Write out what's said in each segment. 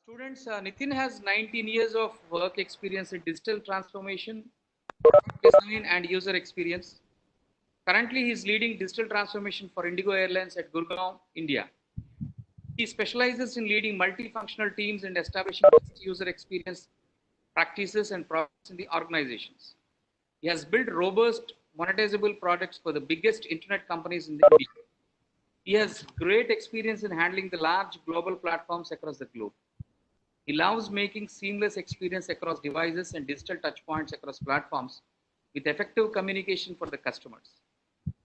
Students, Nitin has 19 years of work experience in digital transformation, product design, and user experience. Currently, he is leading digital transformation for Indigo Airlines at Gurgaon, India. He specializes in leading multifunctional teams and establishing best user experience practices and processes in the organizations. He has built robust, monetizable products for the biggest internet companies in India. He has great experience in handling the large global platforms across the globe. He loves making seamless experience across devices and digital touchpoints across platforms with effective communication for the customers.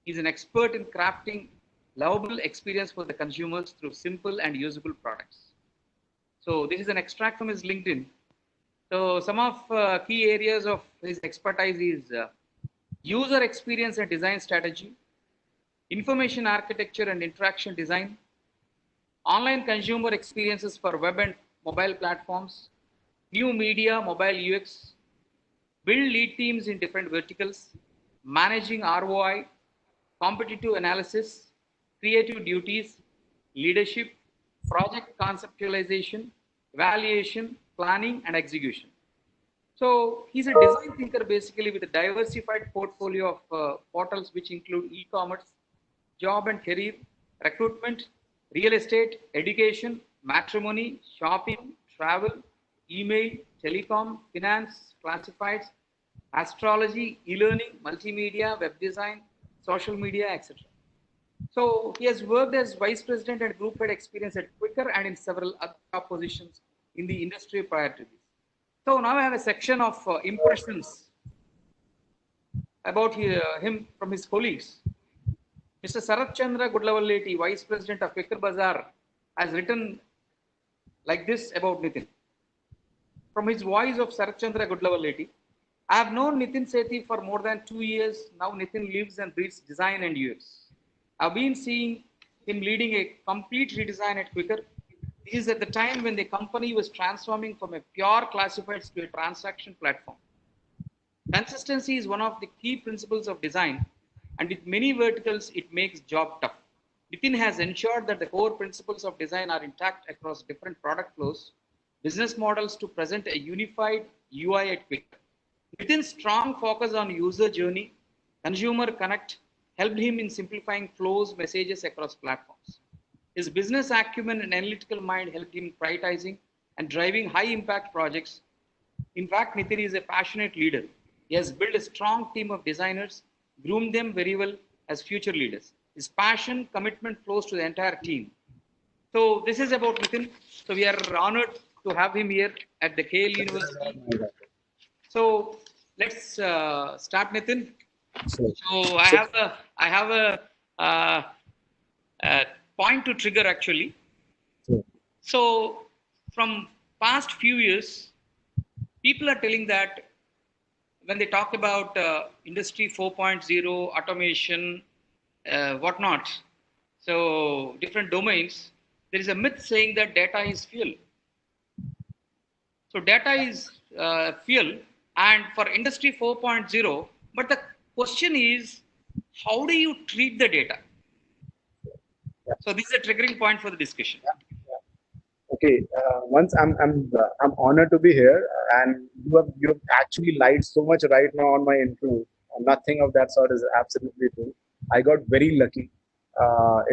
He is an expert in crafting lovable experience for the consumers through simple and usable products. So this is an extract from his LinkedIn. So some of key areas of his expertise is user experience and design strategy, information architecture and interaction design, online consumer experiences for web and mobile platforms, new media, mobile UX, build lead teams in different verticals, managing ROI, competitive analysis, creative duties, leadership, project conceptualization, evaluation, planning, and execution. So he's a design thinker basically with a diversified portfolio of portals which include e-commerce, job and career, recruitment, real estate, education, matrimony, shopping, travel, email, telecom, finance, classifieds, astrology, e-learning, multimedia, web design, social media, etc. So he has worked as vice president and group head experience at Quicker and in several other top positions in the industry prior to this. So now I have a section of impressions about him from his colleagues. Mr. Sarath Chandra Gudlavalleti, Vice President of Quicker Bazaar, has written like this about Nitin. From his voice of Sarath Chandra Gudlavalleti, I have known Nitin Sethi for more than 2 years. Now Nitin lives and breathes design and UX. I've been seeing him leading a complete redesign at Quicker. This is at the time when the company was transforming from a pure classifieds to a transaction platform. Consistency is one of the key principles of design, and with many verticals, it makes job tough. Nitin has ensured that the core principles of design are intact across different product flows, business models to present a unified UI at Quick. Nitin's strong focus on user journey, consumer connect, helped him in simplifying flows, messages across platforms. His business acumen and analytical mind helped him prioritizing and driving high impact projects. In fact, Nitin is a passionate leader. He has built a strong team of designers, groomed them very well as future leaders. His passion, commitment flows to the entire team. So this is about Nitin. So we are honored to have him here at the KL University. So let's start, Nitin. So I have a uh, point to trigger actually. So from past few years, people are telling that when they talk about industry 4.0, automation, whatnot, so different domains, there is a myth saying that data is fuel. So data is fuel, and for industry 4.0, but the question is, how do you treat the data? So this is a triggering point for the discussion. Okay, once I'm honored to be here, and you have actually lied so much right now on my intro. Nothing of that sort is absolutely true. I got very lucky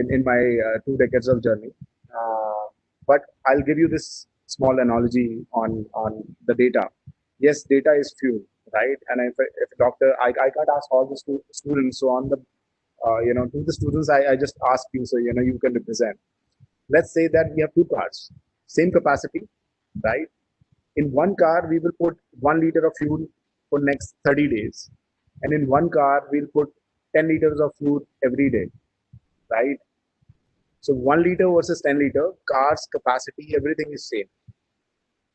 in my 2 decades of journey. Uh, but I'll give you this small analogy on the data. Yes, data is fuel, right? And if a doctor, I can't ask all the students. So on the to the students, I just ask you, so you can represent. Let's say that we have two cars, same capacity, right? In one car, we will put 1 liter of fuel for next 30 days. And in one car, we'll put 10 liters of fuel every day, right? So 1 liter versus 10 liter, car's capacity, everything is same.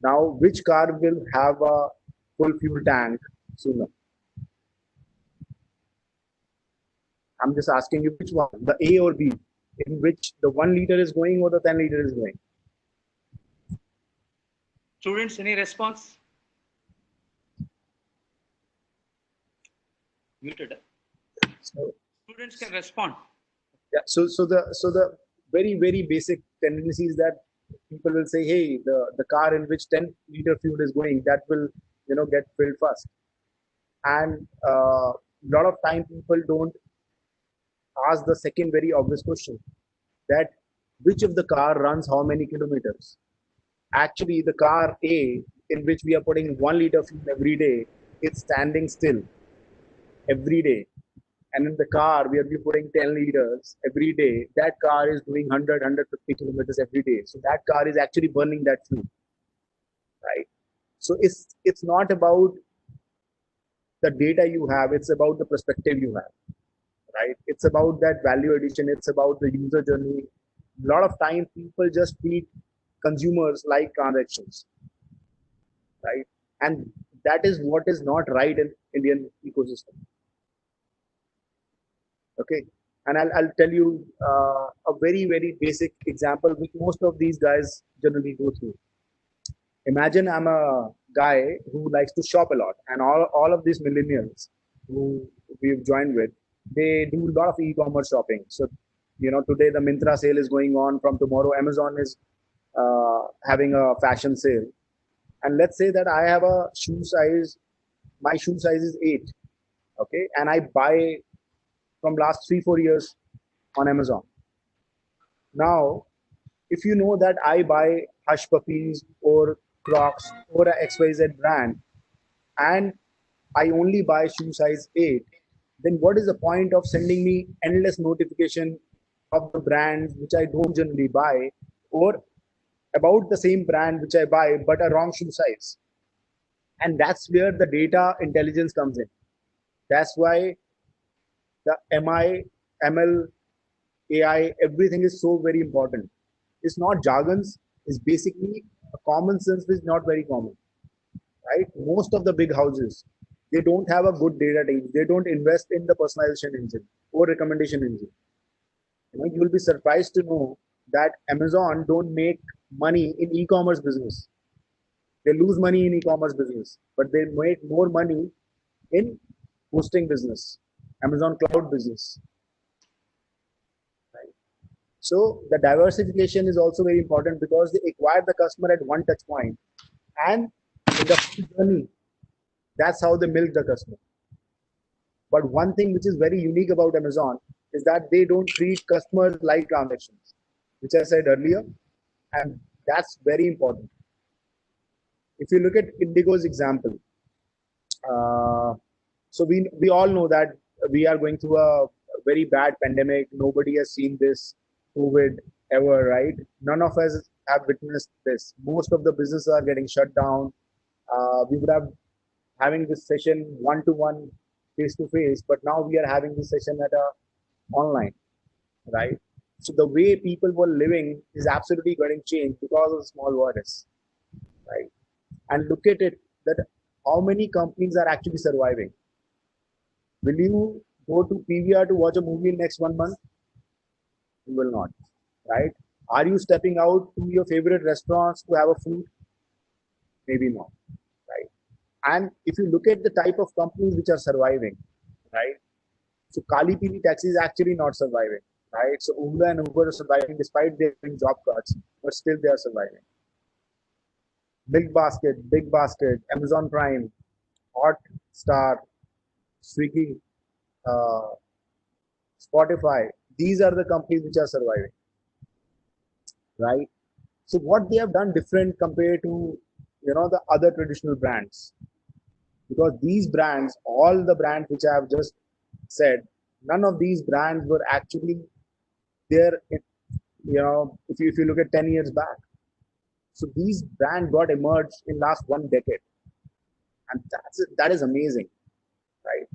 Now, which car will have a full fuel tank sooner? I'm just asking you which one, the A or B, in which the 1 liter is going or the 10 liter is going. Students, any response? Muted. So, Students can respond. yeah. So the very basic tendency is that people will say, hey, the car in which 10-liter fuel is going, that will, get filled first. And a lot of time people don't ask the second very obvious question, that which of the car runs how many kilometers. Actually, the car A, in which we are putting 1 liter fuel every day, it's standing still every day. And in the car where we're putting 10 liters every day, that car is doing 100, 150 kilometers every day. So that car is actually burning that fuel, right? So it's not about the data you have, it's about the perspective you have, right? It's about that value addition, it's about the user journey. A lot of time people just treat consumers like transactions, right? And that is what is not right in Indian ecosystem. Okay, and I'll tell you a very very basic example which most of these guys generally go through. Imagine I'm a guy who likes to shop a lot, and all of these millennials who we've joined with, they do a lot of e-commerce shopping. So, today the Mintra sale is going on. From tomorrow, Amazon is having a fashion sale. And let's say that I have a shoe size, my shoe size is 8, okay, and I buy from last 3-4 years on Amazon. Now, if you know that I buy Hush Puppies or Crocs or a XYZ brand, and I only buy shoe size 8, then what is the point of sending me endless notification of the brands which I don't generally buy, or about the same brand which I buy but a wrong shoe size? And that's where the data intelligence comes in. That's why the ML, AI, everything is so very important. It's not jargons, it's basically a common sense which is not very common, right? Most of the big houses, they don't have a good data team. They don't invest in the personalization engine or recommendation engine. You will be surprised to know that Amazon don't make money in e-commerce business. They lose money in e-commerce business, but they make more money in hosting business, Amazon cloud business. Right? So the diversification is also very important because they acquire the customer at one touch point, and in the full journey, that's how they milk the customer. But one thing which is very unique about Amazon is that they don't treat customers like transactions, which I said earlier, and that's very important. If you look at Indigo's example, uh, so we all know that we are going through a very bad pandemic. Nobody has seen this COVID ever, right? None of us have witnessed this. Most of the businesses are getting shut down. We would have having this session one to one, face to face, but now we are having this session at a online, right? So the way people were living is absolutely getting changed because of small virus, right? And look at it, that how many companies are actually surviving. Will you go to PVR to watch a movie in next 1 month? You will not, right? Are you stepping out to your favorite restaurants to have a food? Maybe not, right? And if you look at the type of companies which are surviving, right? So Kali Pili Taxi is actually not surviving, right? So Ola and Uber are surviving despite their job cuts, but still they are surviving. Milk Basket, Big Basket, Amazon Prime, Hotstar, Swiggy, uh, Spotify. These are the companies which are surviving, right? So what they have done different compared to the other traditional brands, because these brands, all the brands which I have just said, none of these brands were actually there. If you look at 10 years back, so these brands got emerged in last 1 decade, and that is amazing, right?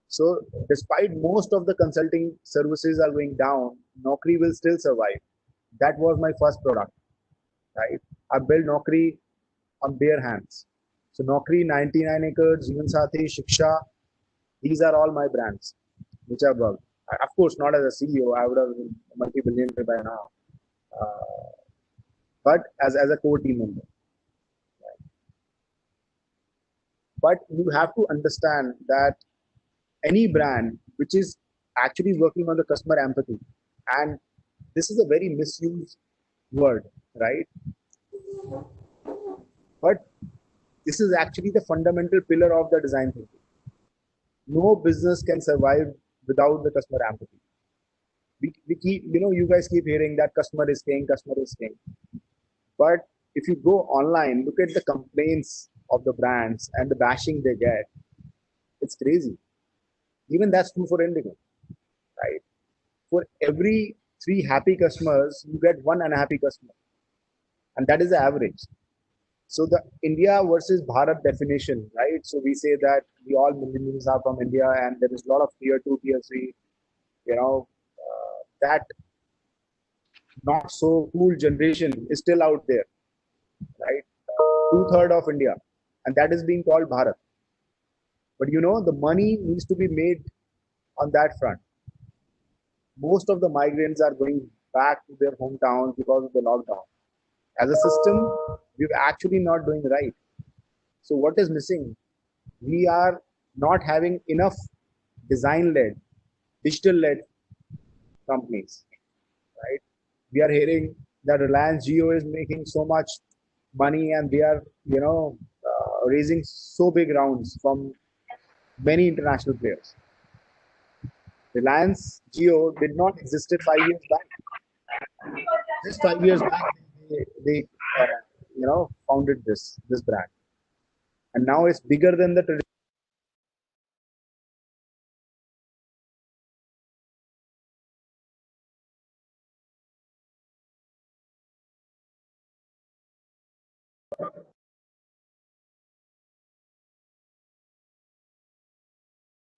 So despite most of the consulting services are going down, Naukri will still survive. That was my first product, right? I built Naukri on bare hands. So Naukri, 99 acres, Jeevan Sathi, Shiksha, these are all my brands which I've worked. Of course, not as a CEO, I would have been a multi-billionaire by now, but as a core team member. But you have to understand that any brand which is actually working on the customer empathy, and this is a very misused word, right? But this is actually the fundamental pillar of the design thinking. No business can survive without the customer empathy. We keep, you guys keep hearing that customer is king, customer is king. But if you go online, look at the complaints of the brands and the bashing they get. It's crazy. Even that's true for Indigo, right? For every three happy customers, you get one unhappy customer, and that is the average. So the India versus Bharat definition, right? So we say that we all millennials are from India, and there is a lot of tier two, tier three, that not so cool generation is still out there, right? Two-thirds of India, and that is being called Bharat. But the money needs to be made on that front. Most of the migrants are going back to their hometowns because of the lockdown. As a system, we're actually not doing right. So what is missing? We are not having enough design-led, digital-led companies, right? We are hearing that Reliance Jio is making so much money and they are, raising so big rounds from many international players. Reliance Jio did not existed 5 years back. Just 5 years back, they founded this brand, and now it's bigger than the traditional.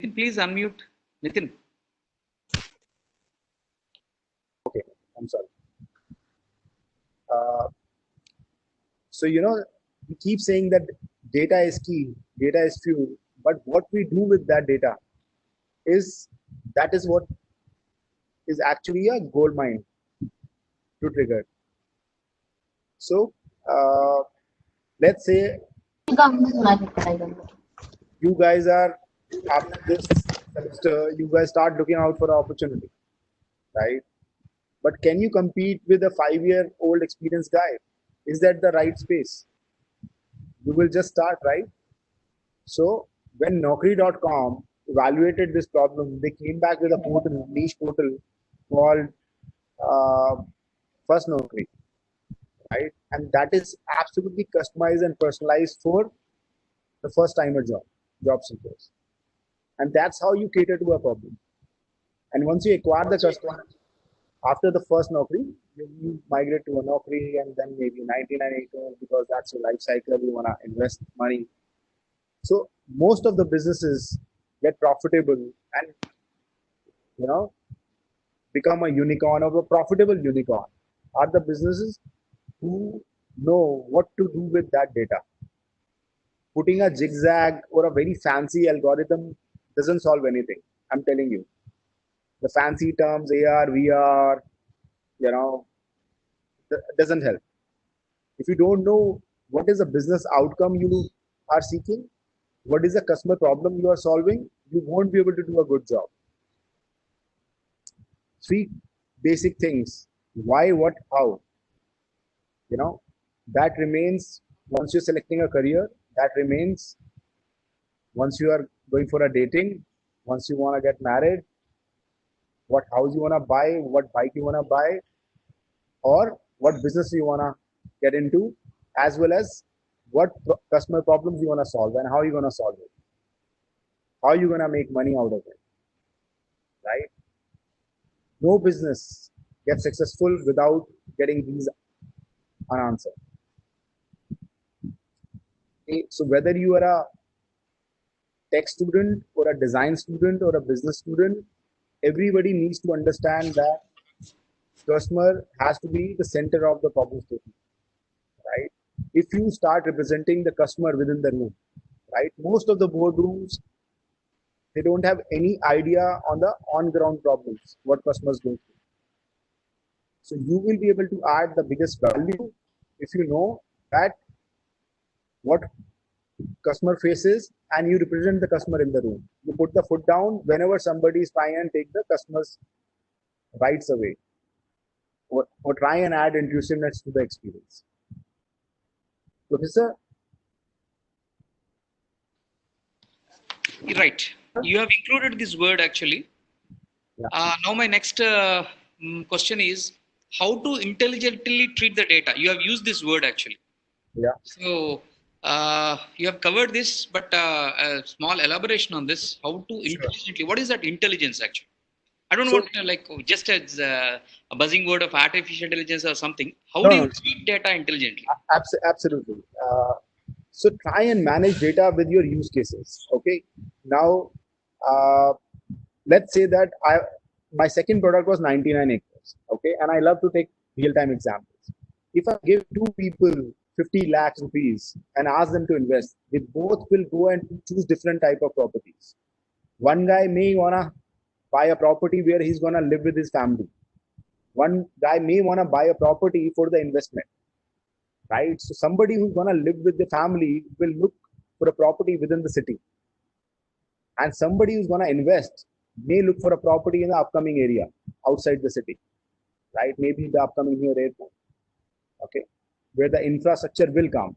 Nitin, please unmute. Nitin. Okay, I'm sorry. Uh, so we keep saying that data is key, data is fuel, but what we do with that data is that is what is actually a gold mine to trigger. So let's say you guys are after this semester, you guys start looking out for an opportunity, right? But can you compete with a 5-year-old experienced guy? Is that the right space? You will just start, right? So when Naukri.com evaluated this problem, they came back with a portal, niche portal called uh, First Naukri, right? And that is absolutely customized and personalized for the first timer job seekers. And that's how you cater to a problem. And once you acquire the customer, after the first Naukri, you migrate to a Naukri and then maybe 1992 because that's your life cycle. You want to invest money. So most of the businesses get profitable and you know become a unicorn or a profitable unicorn are the businesses who know what to do with that data. Putting a zigzag or a very fancy algorithm doesn't solve anything. I'm telling you. The fancy terms AR, VR, you know, doesn't help. If you don't know what is the business outcome you are seeking, what is the customer problem you are solving, you won't be able to do a good job. Three basic things: why, what, how. You know, that remains once you're selecting a career. That remains once you are going for a dating. Once you want to get married, what house you want to buy, what bike you want to buy, or what business you want to get into, as well as what customer problems you want to solve and how you're going to solve it, how you're going to make money out of it, right? No business gets successful without getting these unanswered. Okay? So whether you are a tech student or a design student or a business student, everybody needs to understand that customer has to be the center of the problem statement, right? If you start representing the customer within the room, right? Most of the boardrooms, they don't have any idea on the on-ground problems, what customers go through. So you will be able to add the biggest value if you know that what customer faces and you represent the customer in the room. You put the foot down whenever somebody is trying and take the customer's rights away. or try and add intrusiveness to the experience. Professor? Right. You have included this word actually. Yeah. Now my next question is how to intelligently treat the data. You have used this word actually. Yeah. So you have covered this, but a small elaboration on this. How to intelligently? What is that intelligence actually? I don't So, want like just as a buzzing word of artificial intelligence or something. How do no, you treat data intelligently? absolutely. So try and manage data with your use cases. Okay. Now, uh, let's say that my second product was 99 acres. Okay, and I love to take real time examples. If I give two people 50 lakhs rupees and ask them to invest, they both will go and choose different type of properties. One guy may wanna buy a property where he's gonna live with his family. One guy may wanna buy a property for the investment, right? So somebody who's gonna live with the family will look for a property within the city, and somebody who's gonna invest may look for a property in the upcoming area outside the city, right? Maybe the upcoming new airport, okay, where the infrastructure will come.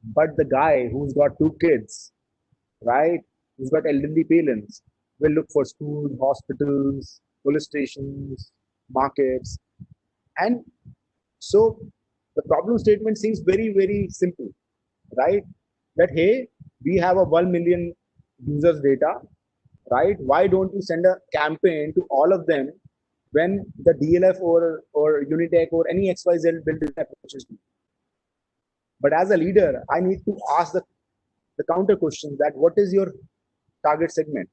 But the guy who's got two kids, right, who's got elderly parents, will look for schools, hospitals, police stations, markets. And so the problem statement seems very, very simple, right? That, hey, we have a 1 million users data, right? Why don't you send a campaign to all of them when the DLF or Unitech or any XYZ building approaches me? But as a leader, I need to ask the counter question that what is your target segment?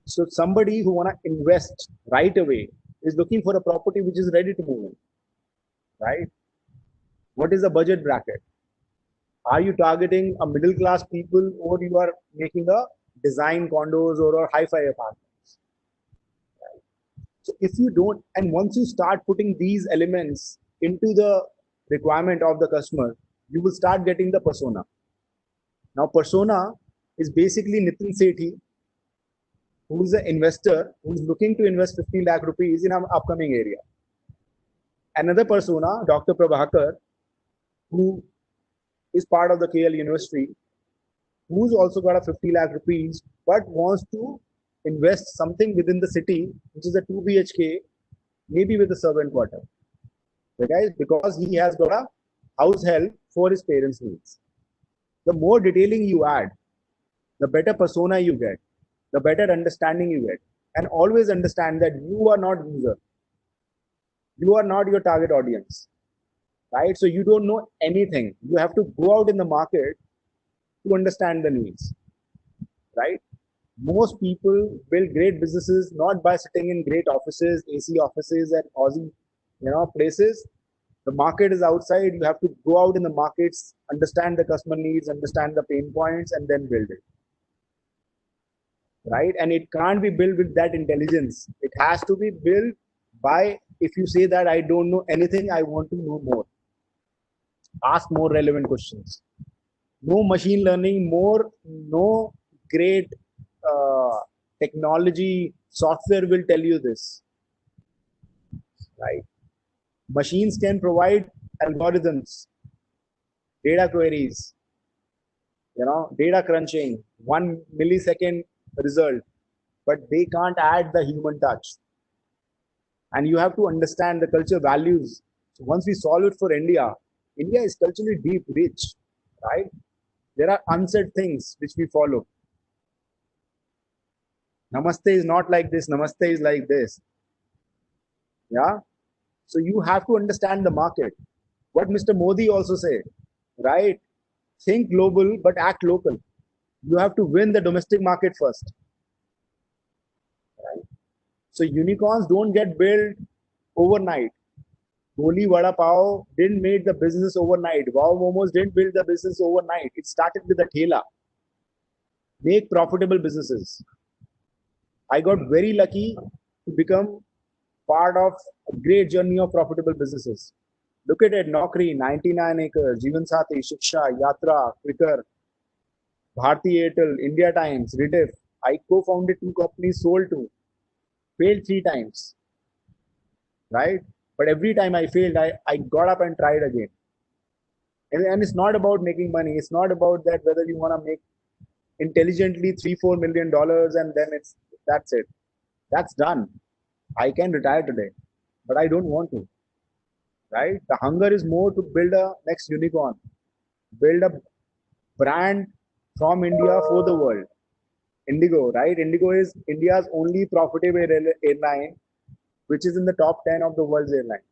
So somebody who want to invest right away is looking for a property which is ready to move in, right? What is the budget bracket? Are you targeting a middle class people, or you are making a design condos or a hi-fi apartments? So if you don't, and once you start putting these elements into the requirement of the customer, you will start getting the persona. Now, persona is basically Nitin Sethi, who's an investor who's looking to invest 50 lakh rupees in an upcoming area. Another persona, Dr. Prabhakar, who is part of the KL University, who's also got a 50 lakh rupees but wants to invest something within the city, which is a 2 BHK, maybe with a servant quarter. Okay? Because he has got a house help for his parents' needs. The more detailing you add, the better persona you get, the better understanding you get. And always understand that you are not user. You are not your target audience, right? So you don't know anything. You have to go out in the market to understand the needs, right? Most people build great businesses not by sitting in great offices, AC offices, and Aussie, places. The market is outside. You have to go out in the markets, understand the customer needs, understand the pain points, and then build it, right? And it can't be built with that intelligence. It has to be built by, if you say that I don't know anything, I want to know more. Ask more relevant questions. No machine learning, no great uh, technology software will tell you this, right? Machines can provide algorithms, data queries, data crunching, 1 millisecond result, but they can't add the human touch. And you have to understand the culture values. So once we solve it for India, India is culturally deep, rich, right? There are unsaid things which we follow. Namaste is not like this, Namaste is like this. Yeah. So you have to understand the market. What Mr. Modi also said, right? Think global but act local. You have to win the domestic market first. Right? So unicorns don't get built overnight. Goli Vada Pav didn't make the business overnight. Wow Momos didn't build the business overnight. It started with a thela. Make profitable businesses. I got very lucky to become part of a great journey of profitable businesses. Look at it, Naukri, 99 acres, Jeevan Sati, Shiksha, Yatra, Quicker, Bharti Airtel, India Times, Rediff. I co-founded two companies, sold two, failed 3 times. right? But every time I failed, I got up and tried again. And it's not about making money. It's not about that whether you want to make intelligently $3-4 million and then that's it. That's done. I can retire today, but I don't want to. Right? The hunger is more to build a next unicorn, build a brand from India for the world. Indigo, right? Indigo is India's only profitable airline, which is in the top 10 of the world's airline.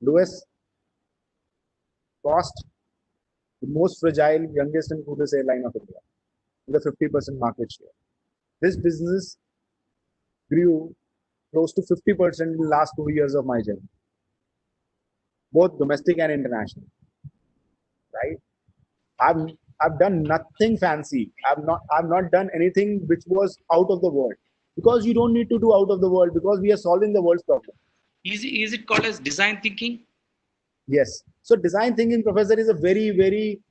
Lowest cost, the most fragile, youngest and coolest airline of India, with a 50% market share. This business grew close to 50% in the last 2 years of my journey, both domestic and international. Right? I've done nothing fancy. I've not done anything which was out of the world. Because you don't need to do out of the world, because we are solving the world's problem. Is it called as design thinking? Yes. So design thinking, professor, is a very, very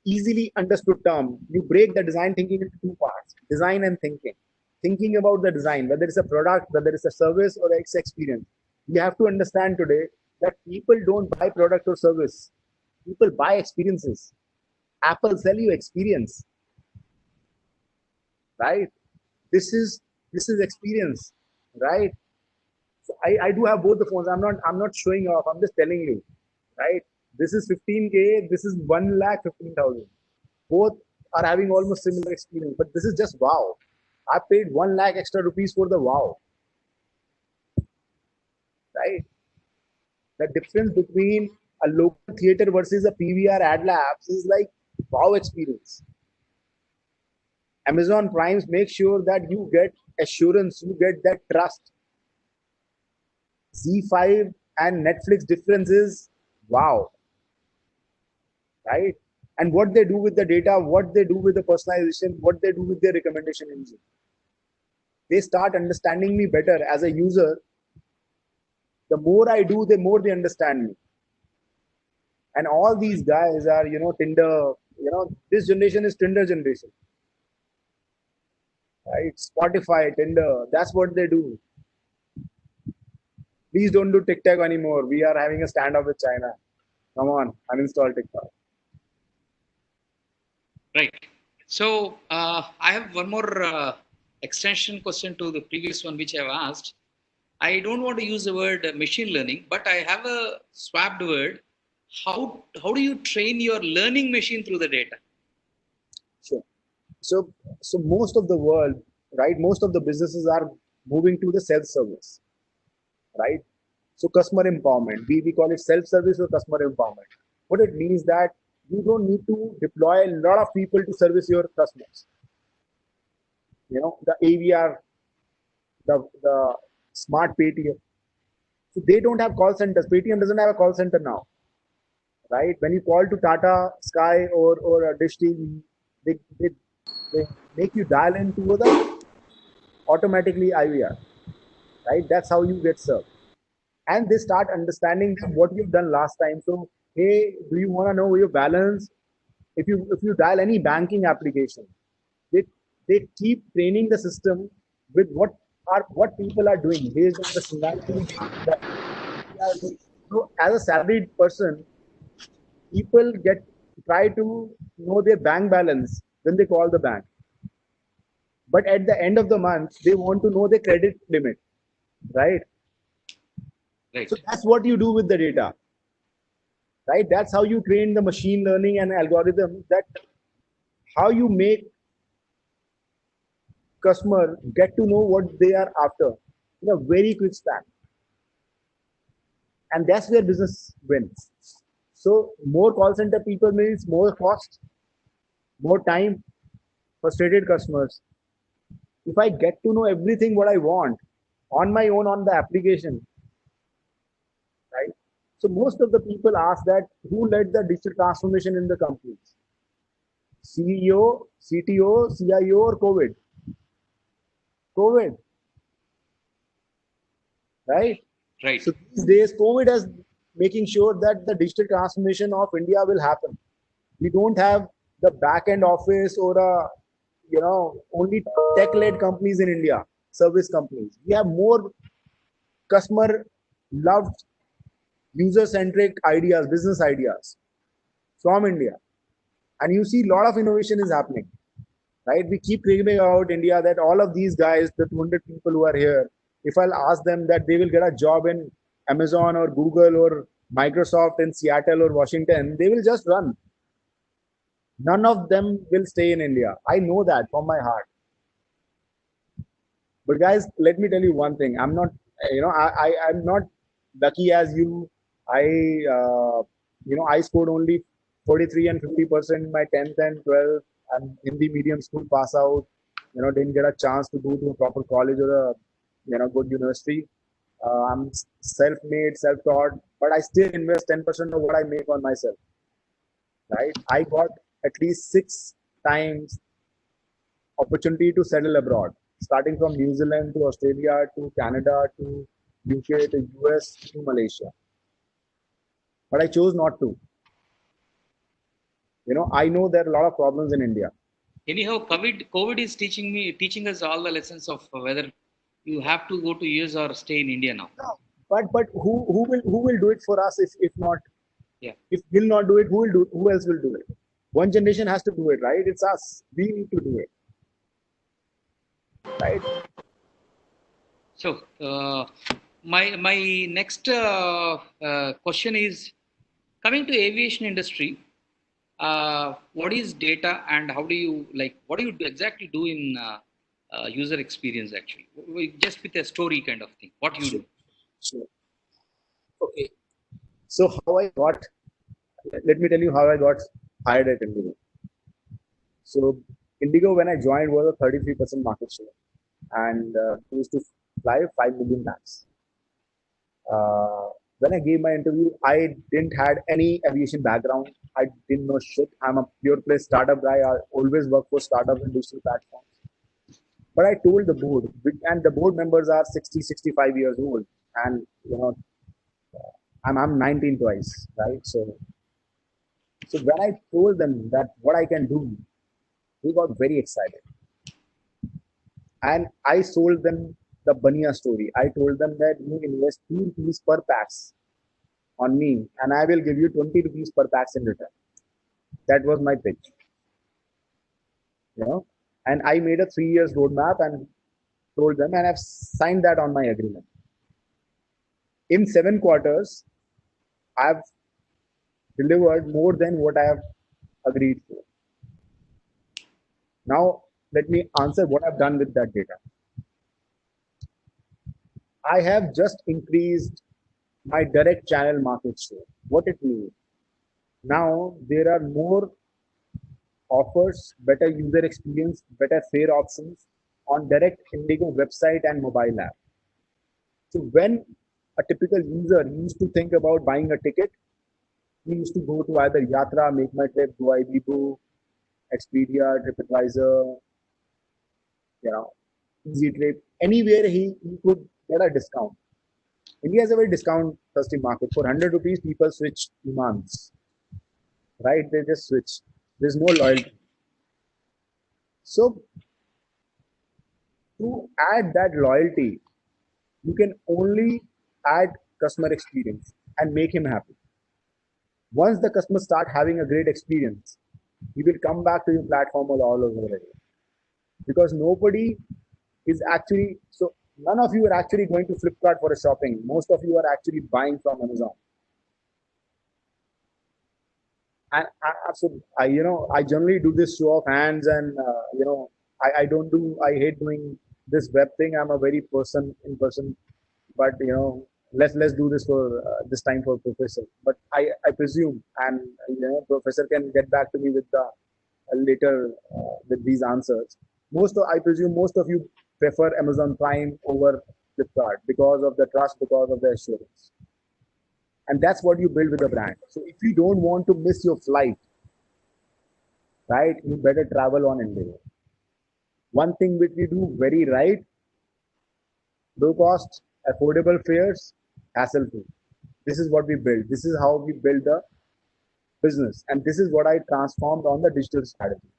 easily understood term. You break the design thinking into two parts: design and thinking. Thinking about the design, whether it's a product, whether it's a service or it's experience. You have to understand today that people don't buy product or service. People buy experiences. Apple sell you experience, right? This is experience, right? So I do have both the phones. I'm not showing off. I'm just telling you, right? This is 15K. This is 1,15,000. Both are having almost similar experience, but this is just wow. I paid 1 lakh extra rupees for the wow, right? The difference between a local theater versus a PVR ad labs is like wow experience. Amazon Primes make sure that you get assurance, you get that trust. Z5 and Netflix difference is wow, right? And what they do with the data, what they do with the personalization, what they do with their recommendation engine. They start understanding me better as a user. The more I do, the more they understand me. And all these guys are, Tinder, this generation is Tinder generation. Right? Spotify, Tinder, that's what they do. Please don't do TikTok anymore. We are having a standoff with China. Come on, uninstall TikTok. Right. So I have one more extension question to the previous one which I've asked. I don't want to use the word machine learning, but I have a swapped word. How do you train your learning machine through the data? Sure. So most of the world, right? Most of the businesses are moving to the self-service, right? So customer empowerment, we call it self-service or customer empowerment. What it means that you don't need to deploy a lot of people to service your customers. The AVR, the smart Paytm. So they don't have call centers. Paytm doesn't have a call center now, right? When you call to Tata, Sky, or Dish TV, they make you dial into the automatically IVR, right? That's how you get served. And they start understanding what you've done last time. So, hey, do you want to know your balance? If you dial any banking application, they keep training the system with what people are doing based on the scenario. So, as a salaried person, people try to know their bank balance when they call the bank. But at the end of the month, they want to know the credit limit, right? Right. So that's what you do with the data, right? That's how you train the machine learning and algorithm, that how you make customer get to know what they are after in a very quick span. And that's where business wins. So more call center people means more cost, more time, frustrated customers. If I get to know everything what I want on my own on the application, right? So most of the people ask that who led the digital transformation in the companies? CEO, CTO, CIO, or COVID? COVID, right? Right. So these days, COVID is making sure that the digital transformation of India will happen. We don't have the back end office or only tech-led companies in India. service companies. We have more customer loved, user centric ideas, business ideas from India. And you see a lot of innovation is happening, right? We keep dreaming about India that all of these guys, the 200 people who are here, if I'll ask them that they will get a job in Amazon or Google or Microsoft in Seattle or Washington, they will just run. None of them will stay in India. I know that from my heart. But guys, let me tell you one thing. I'm not, I'm not lucky as you. I, I scored only 43 and 50% in my 10th and 12th. I'm Hindi medium school pass out. Didn't get a chance to go to a proper college or a, good university. I'm self-made, self-taught, but I still invest 10% of what I make on myself. Right? I got at least 6 times opportunity to settle abroad, starting from New Zealand to Australia to Canada to UK to US to Malaysia. But I chose not to. I know there are a lot of problems in India. Anyhow, COVID is teaching us all the lessons of whether you have to go to US or stay in India now. But who will do it for us if not? Yeah. If we'll not do it, who will do? Who else will do it? One generation has to do it, right? It's us. We need to do it, right? So my next question is coming to aviation industry. What is data and how do you what do you exactly do in user experience actually? Just with a story kind of thing. What you do? Sure. Okay. So let me tell you how I got hired at Indigo. So Indigo, when I joined, was a 33% market share, and we used to fly 5 million lakhs. When I gave my interview, I didn't had any aviation background. I didn't know shit. I'm a pure play startup guy. I always work for startup and digital platforms. But I told the board, and the board members are 60, 65 years old, and I'm 19 twice, right? So when I told them that what I can do, they got very excited. And I sold them the Bania story. I told them that you invest 2 rupees per pax on me, and I will give you 20 rupees per pax in return. That was my pitch. And I made a 3 years roadmap and told them, and I've signed that on my agreement. In 7 quarters, I've delivered more than what I have agreed to. Now, let me answer what I've done with that data. I have just increased my direct channel market share. What it means? Now, there are more offers, better user experience, better fare options on direct Indigo website and mobile app. So when a typical user used to think about buying a ticket, he used to go to either Yatra, Make My Trip, GoIbibo, Expedia, TripAdvisor, Easy Trip, anywhere he could get a discount. India is a very discount thirsty market. For 100 rupees, people switch imams, right? They just switch. There's no loyalty. So to add that loyalty, you can only add customer experience and make him happy. Once the customer start having a great experience, he will come back to your platform all over again. Because nobody is actually, so none of you are actually going to Flipkart for a shopping. Most of you are actually buying from Amazon. And I generally do this show of hands, and I hate doing this web thing. I'm a very in person, but let's do this for this time for professor. But I presume, and professor can get back to me with the later with these answers. I presume most of you prefer Amazon Prime over Flipkart because of the trust, because of the assurance. And that's what you build with a brand. So if you don't want to miss your flight, right, you better travel on Indigo. One thing which we do very right, low cost, affordable fares, hassle free. This is what we build. This is how we build the business. And this is what I transformed on the digital strategy.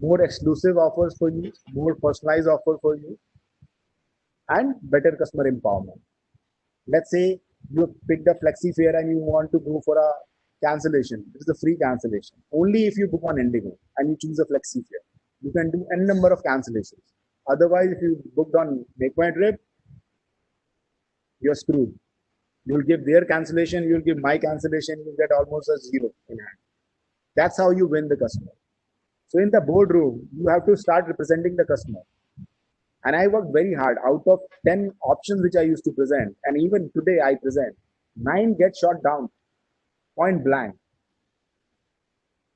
More exclusive offers for you, more personalized offer for you, and better customer empowerment. Let's say you picked a flexi fare and you want to go for a cancellation. It is a free cancellation. Only if you book on Indigo and you choose a flexi fare, you can do n number of cancellations. Otherwise, if you booked on Make My Trip, you're screwed. You'll give their cancellation, you'll give my cancellation, you get almost a zero in hand. That's how you win the customer. So in the boardroom, you have to start representing the customer. And I worked very hard. Out of 10 options which I used to present, and even today I present, 9 get shot down, point blank.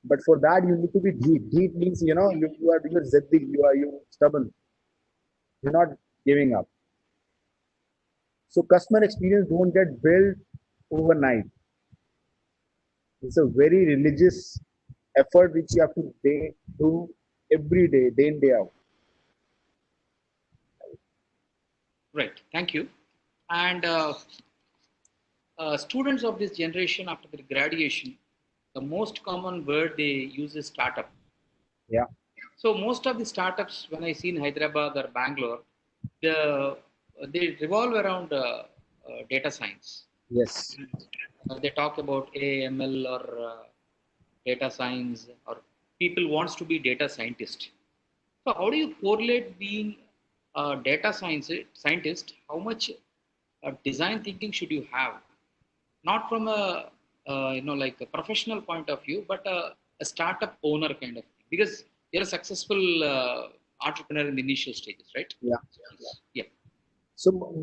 But for that, you need to be deep. Deep means, you're zeddy, you stubborn. You're not giving up. So customer experience don't get built overnight. It's a very religious effort which you have to do every day, day in, day out. Right. Thank you. And students of this generation after their graduation, the most common word they use is startup. Yeah. So most of the startups, when I see in Hyderabad or Bangalore, they revolve around data science. Yes. They talk about AML or data science, or people wants to be data scientist. So how do you correlate being a data scientist? How much design thinking should you have? Not from a like a professional point of view, but a startup owner kind of thing. Because you're a successful entrepreneur in the initial stages, right? Yeah. Yeah. So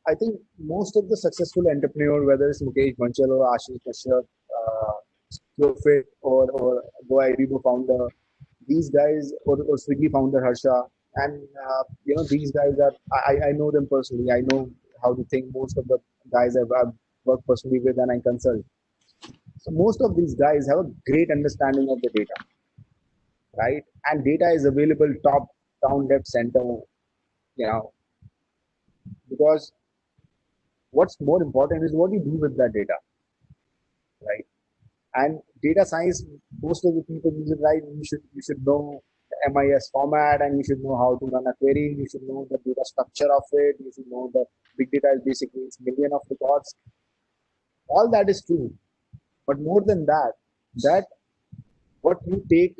I think most of the successful entrepreneur, whether it's Mukesh Banchal or Ashish Kashyap, Flowfit or Goibibo founder, these guys or Swiggy founder Harsha, and these guys are I know them personally. I know how to think. Most of the guys I've worked personally with and I consult. So most of these guys have a great understanding of the data, right? And data is available top, down, left, center, because what's more important is what you do with that data, right? And data science, most of the people use it right. You should know the MIS format, and you should know how to run a query. You should know the data structure of it. You should know that big data is basically it's million of records. All that is true, but more than that, that what you take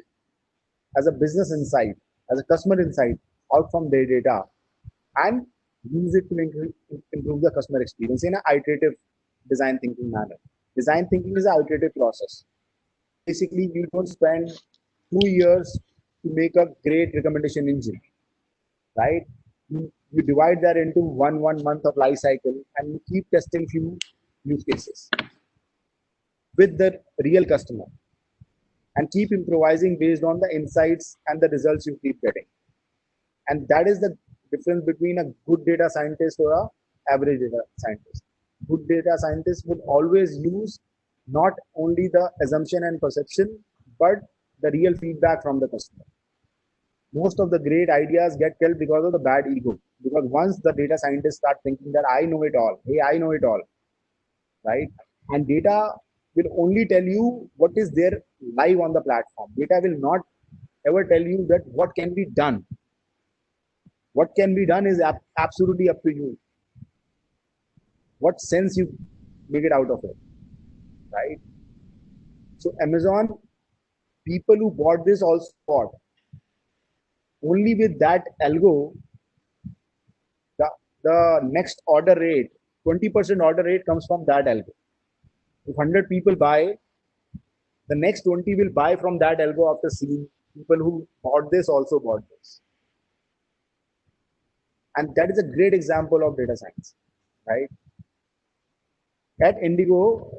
as a business insight, as a customer insight out from their data, and use it to improve the customer experience in an iterative design thinking manner. Design thinking is an iterative process. Basically, you don't spend 2 years to make a great recommendation engine, right? You divide that into one month of life cycle, and you keep testing few use cases with the real customer, and keep improvising based on the insights and the results you keep getting. And that is the difference between a good data scientist or a average data scientist. Good data scientists would always use not only the assumption and perception, but the real feedback from the customer. Most of the great ideas get killed because of the bad ego. Because once the data scientists start thinking that I know it all, hey, I know it all, right? And data will only tell you what is there live on the platform. Data will not ever tell you that what can be done. What can be done is absolutely up to you. What sense you make it out of it, right? So Amazon, people who bought this also bought. Only with that algo, the next order rate, 20% order rate comes from that algo. If 100 people buy, the next 20 will buy from that algo after seeing people who bought this also bought this. And that is a great example of data science, right? At Indigo,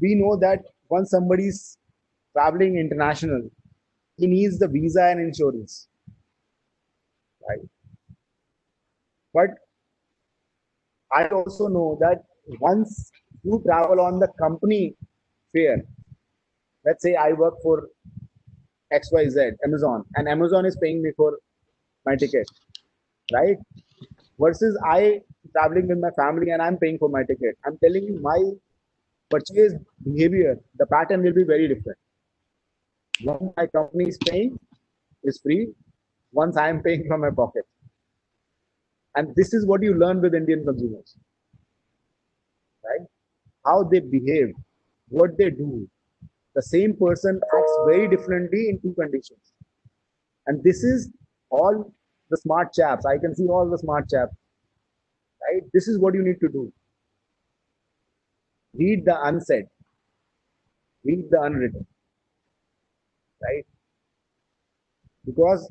we know that once somebody is traveling international, he needs the visa and insurance, right? But I also know that once you travel on the company fare, let's say I work for XYZ, Amazon, and Amazon is paying me for my ticket, right? Versus I traveling with my family and I'm paying for my ticket. I'm telling you, my purchase behavior, the pattern will be very different. Once my company is paying, is free. Once I am paying from my pocket. And this is what you learn with Indian consumers, right? How they behave, what they do. The same person acts very differently in two conditions. And this is all the smart chaps. I can see all the smart chaps, right? This is what you need to do. Read the unsaid, read the unwritten, right? Because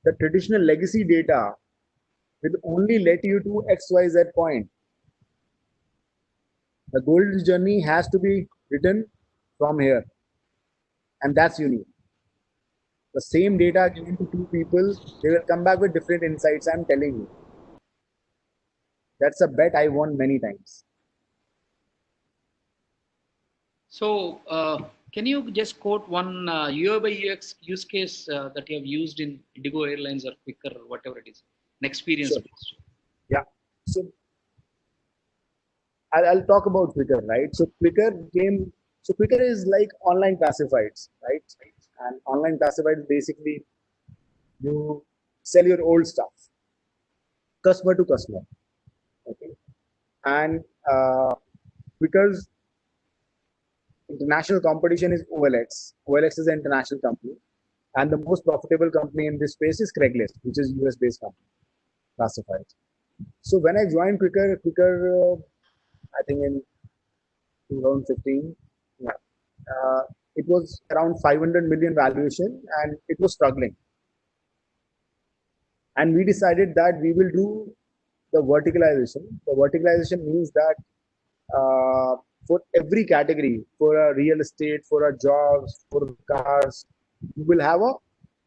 the traditional legacy data will only let you to XYZ point. The gold journey has to be written from here, and that's unique. The same data given to two people, they will come back with different insights. I'm telling you. That's a bet I won many times. So, can you just quote one UI by UX use case that you have used in Indigo Airlines or Quicker or whatever it is, an experience Sure. based? Yeah. So I'll talk about Quicker, right? So Quicker is like online classifieds, right? And online classifieds basically you sell your old stuff, customer to customer, okay? And because international competition is OLX. OLX is an international company, and the most profitable company in this space is Craigslist, which is US based company, classifieds. So when I joined Quicker, I think in 2015, yeah, uh, it was around 500 million valuation, and it was struggling. And we decided that we will do the verticalization. The verticalization means that for every category, for a real estate, for a jobs, for cars, you will have a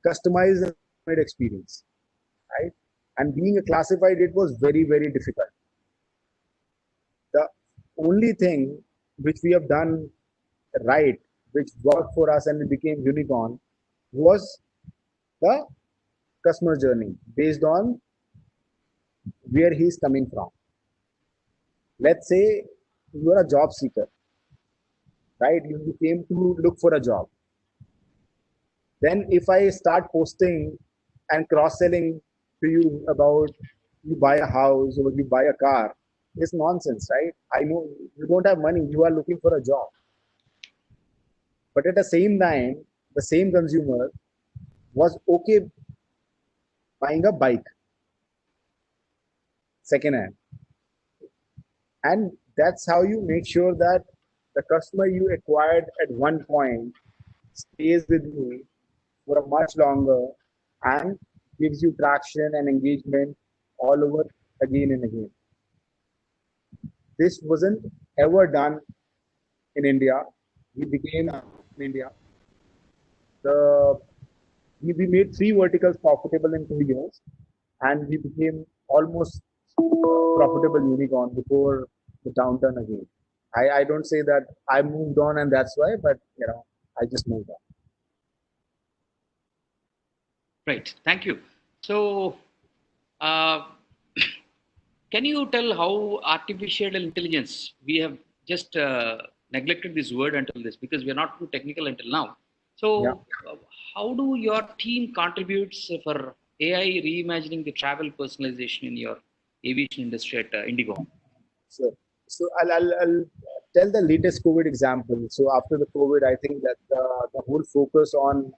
customized experience, right? And being a classified, it was very, very difficult. The only thing which we have done right, which worked for us and we became unicorn, was the customer journey based on where he's coming from. Let's say you're a job seeker, right? You came to look for a job. Then if I start posting and cross-selling to you about you buy a house or you buy a car, it's nonsense, right? I know you don't have money, you are looking for a job. But at the same time, the same consumer was okay buying a bike second hand. And that's how you make sure that the customer you acquired at one point stays with you for a much longer and gives you traction and engagement all over again and again. This wasn't ever done in India. We became in India. The we made three verticals profitable in 2 years, and we became almost profitable unicorn before the downturn again. I don't say that I moved on and that's why, but I just moved on. Right. Thank you. So, uh, can you tell how artificial intelligence, we have just neglected this word until this because we are not too technical until now. Yeah. So, how do your team contributes for AI reimagining the travel personalization in your aviation industry at Indigo? So, so I'll tell the latest COVID example. So after the COVID, I think that the whole focus on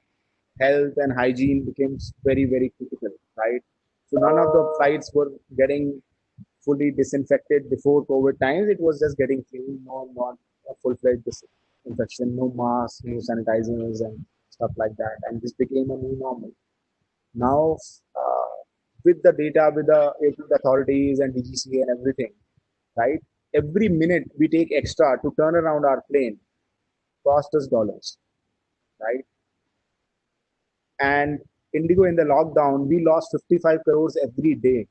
health and hygiene becomes very, very critical, right? So none of the flights were getting fully disinfected before COVID times. It was just getting clean, no, not a full-fledged disinfection, no masks, no sanitizers and stuff like that. And this became a new normal. Now, with the data, with the airport authorities and DGCA and everything, right? Every minute we take extra to turn around our plane cost us dollars, right? And Indigo in the lockdown, we lost 55 crores every day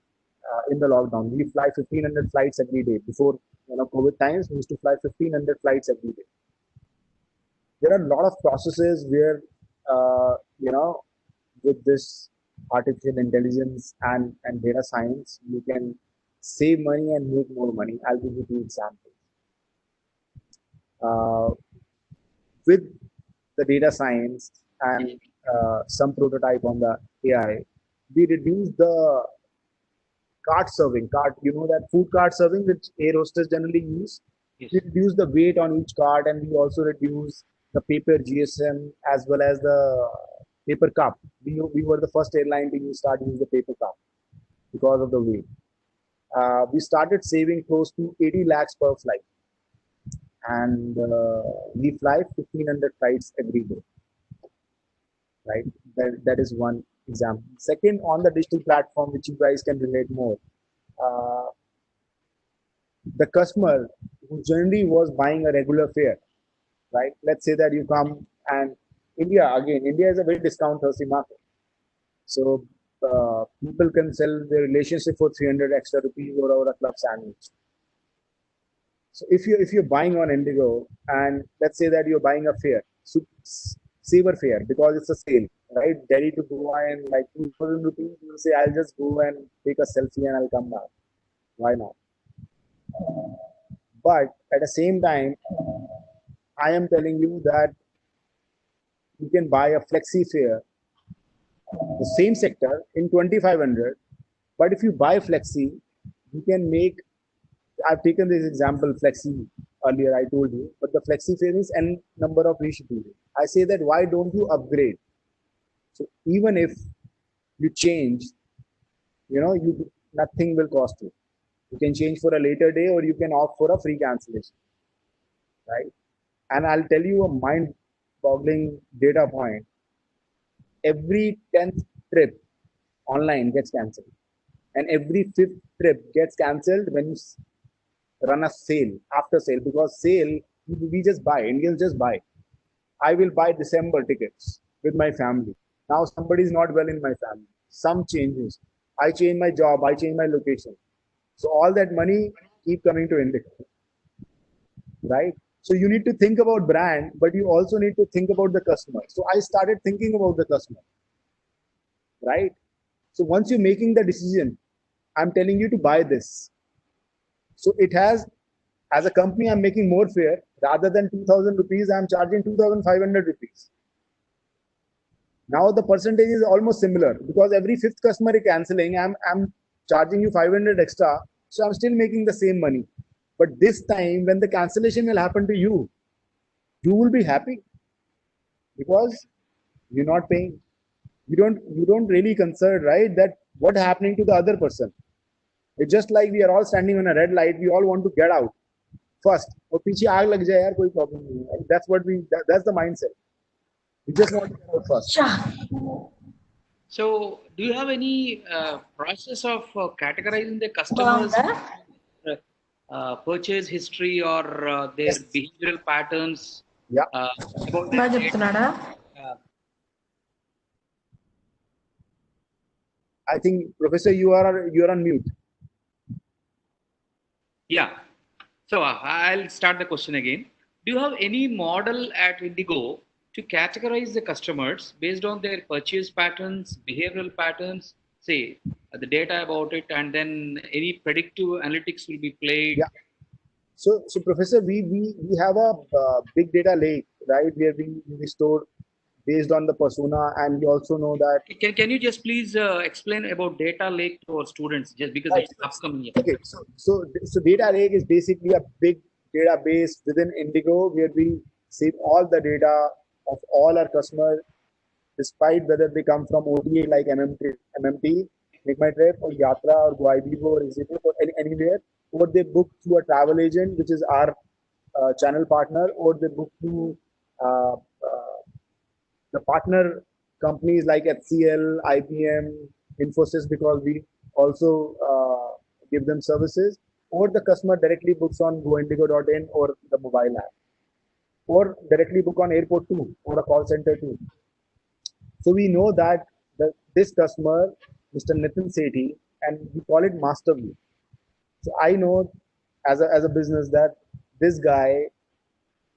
in the lockdown. We fly 1,500 flights every day. Before COVID times, we used to fly 1,500 flights every day. There are a lot of processes where, with this artificial intelligence and data science, you can save money and make more money. I'll give you two examples. Uh, with the data science and some prototype on the AI, we reduce the cart serving. Cart, you know that food cart serving which air hostess generally use. Yes. We reduce the weight on each cart, and we also reduce the paper GSM as well as the paper cup. We were the first airline to use the paper cup because of the weight. We started saving close to 80 lakhs per flight, and we fly 1500 flights every day, right? That is one example. Second, on the digital platform, which you guys can relate more, uh, the customer who generally was buying a regular fare, right? Let's say that you come, and India is a very discount thirsty market. So people can sell their relationship for 300 extra rupees or a club sandwich. So if you're buying on Indigo, and let's say that you're buying a fare, so saver fare because it's a sale, right? Delhi to Goa and like 2,000 rupees, you say I'll just go and take a selfie and I'll come back. Why not? But at the same time, I am telling you that you can buy a flexi fare, the same sector in 2,500. But if you buy flexi, you can make. I've taken this example flexi earlier. I told you, but the flexi fare is n number of rescheduling. I say that why don't you upgrade? So even if you change, nothing will cost you. You can change for a later day, or you can opt for a free cancellation, right? And I'll tell you a mind-boggling data point. Every 10th trip online gets cancelled, and every 5th trip gets cancelled when you run a sale after sale, because sale we just buy. Indians just buy. I will buy December tickets with my family. Now somebody is not well in my family. Some changes. I change my job. I change my location. So all that money keep coming to India, right? So you need to think about brand, but you also need to think about the customer. So I started thinking about the customer, right? So once you're making the decision, I'm telling you to buy this. So it has, as a company, I'm making more fare rather than 2,000 rupees. I'm charging 2,500 rupees. Now the percentage is almost similar because every fifth customer is canceling. I'm charging you 500 extra, so I'm still making the same money. But this time, when the cancellation will happen to you, you will be happy because you're not paying. You don't really concern, right? That what happening to the other person. It's just like we are all standing on a red light. We all want to get out first. और पीछे आग लग जाए यार कोई problem नहीं है. That's the mindset. We just want to get out first. So, do you have any process of categorizing the customers' purchase history or their Yes. behavioral patterns Yeah. about బాగా their చెప్తున్నాడా I think, Professor, you're on mute. Yeah. So I'll start the question again. Do you have any model at Indigo to categorize the customers based on their purchase patterns, behavioral patterns, say the data about it, and then any predictive analytics will be played? Yeah. So Professor, we have a big data lake, right? Where we store based on the persona, and we also know that. Can you just please explain about data lake to our students, just because Right. it's upcoming year? Okay, so data lake is basically a big database within Indigo where we save all the data of all our customers, despite whether they come from OTA like MMT, Make My Trip, or Yatra, or GoIbibo, or EasyTrip, or anywhere, or they book through a travel agent, which is our channel partner, or they book through uh, uh, the partner companies like HCL, IBM, Infosys, because we also give them services, or the customer directly books on goindigo.in or the mobile app, or directly book on airport too, or a call center too. So we know that this customer, Mr. Nitin Sethi, and we call it master view. So I know as a business that this guy,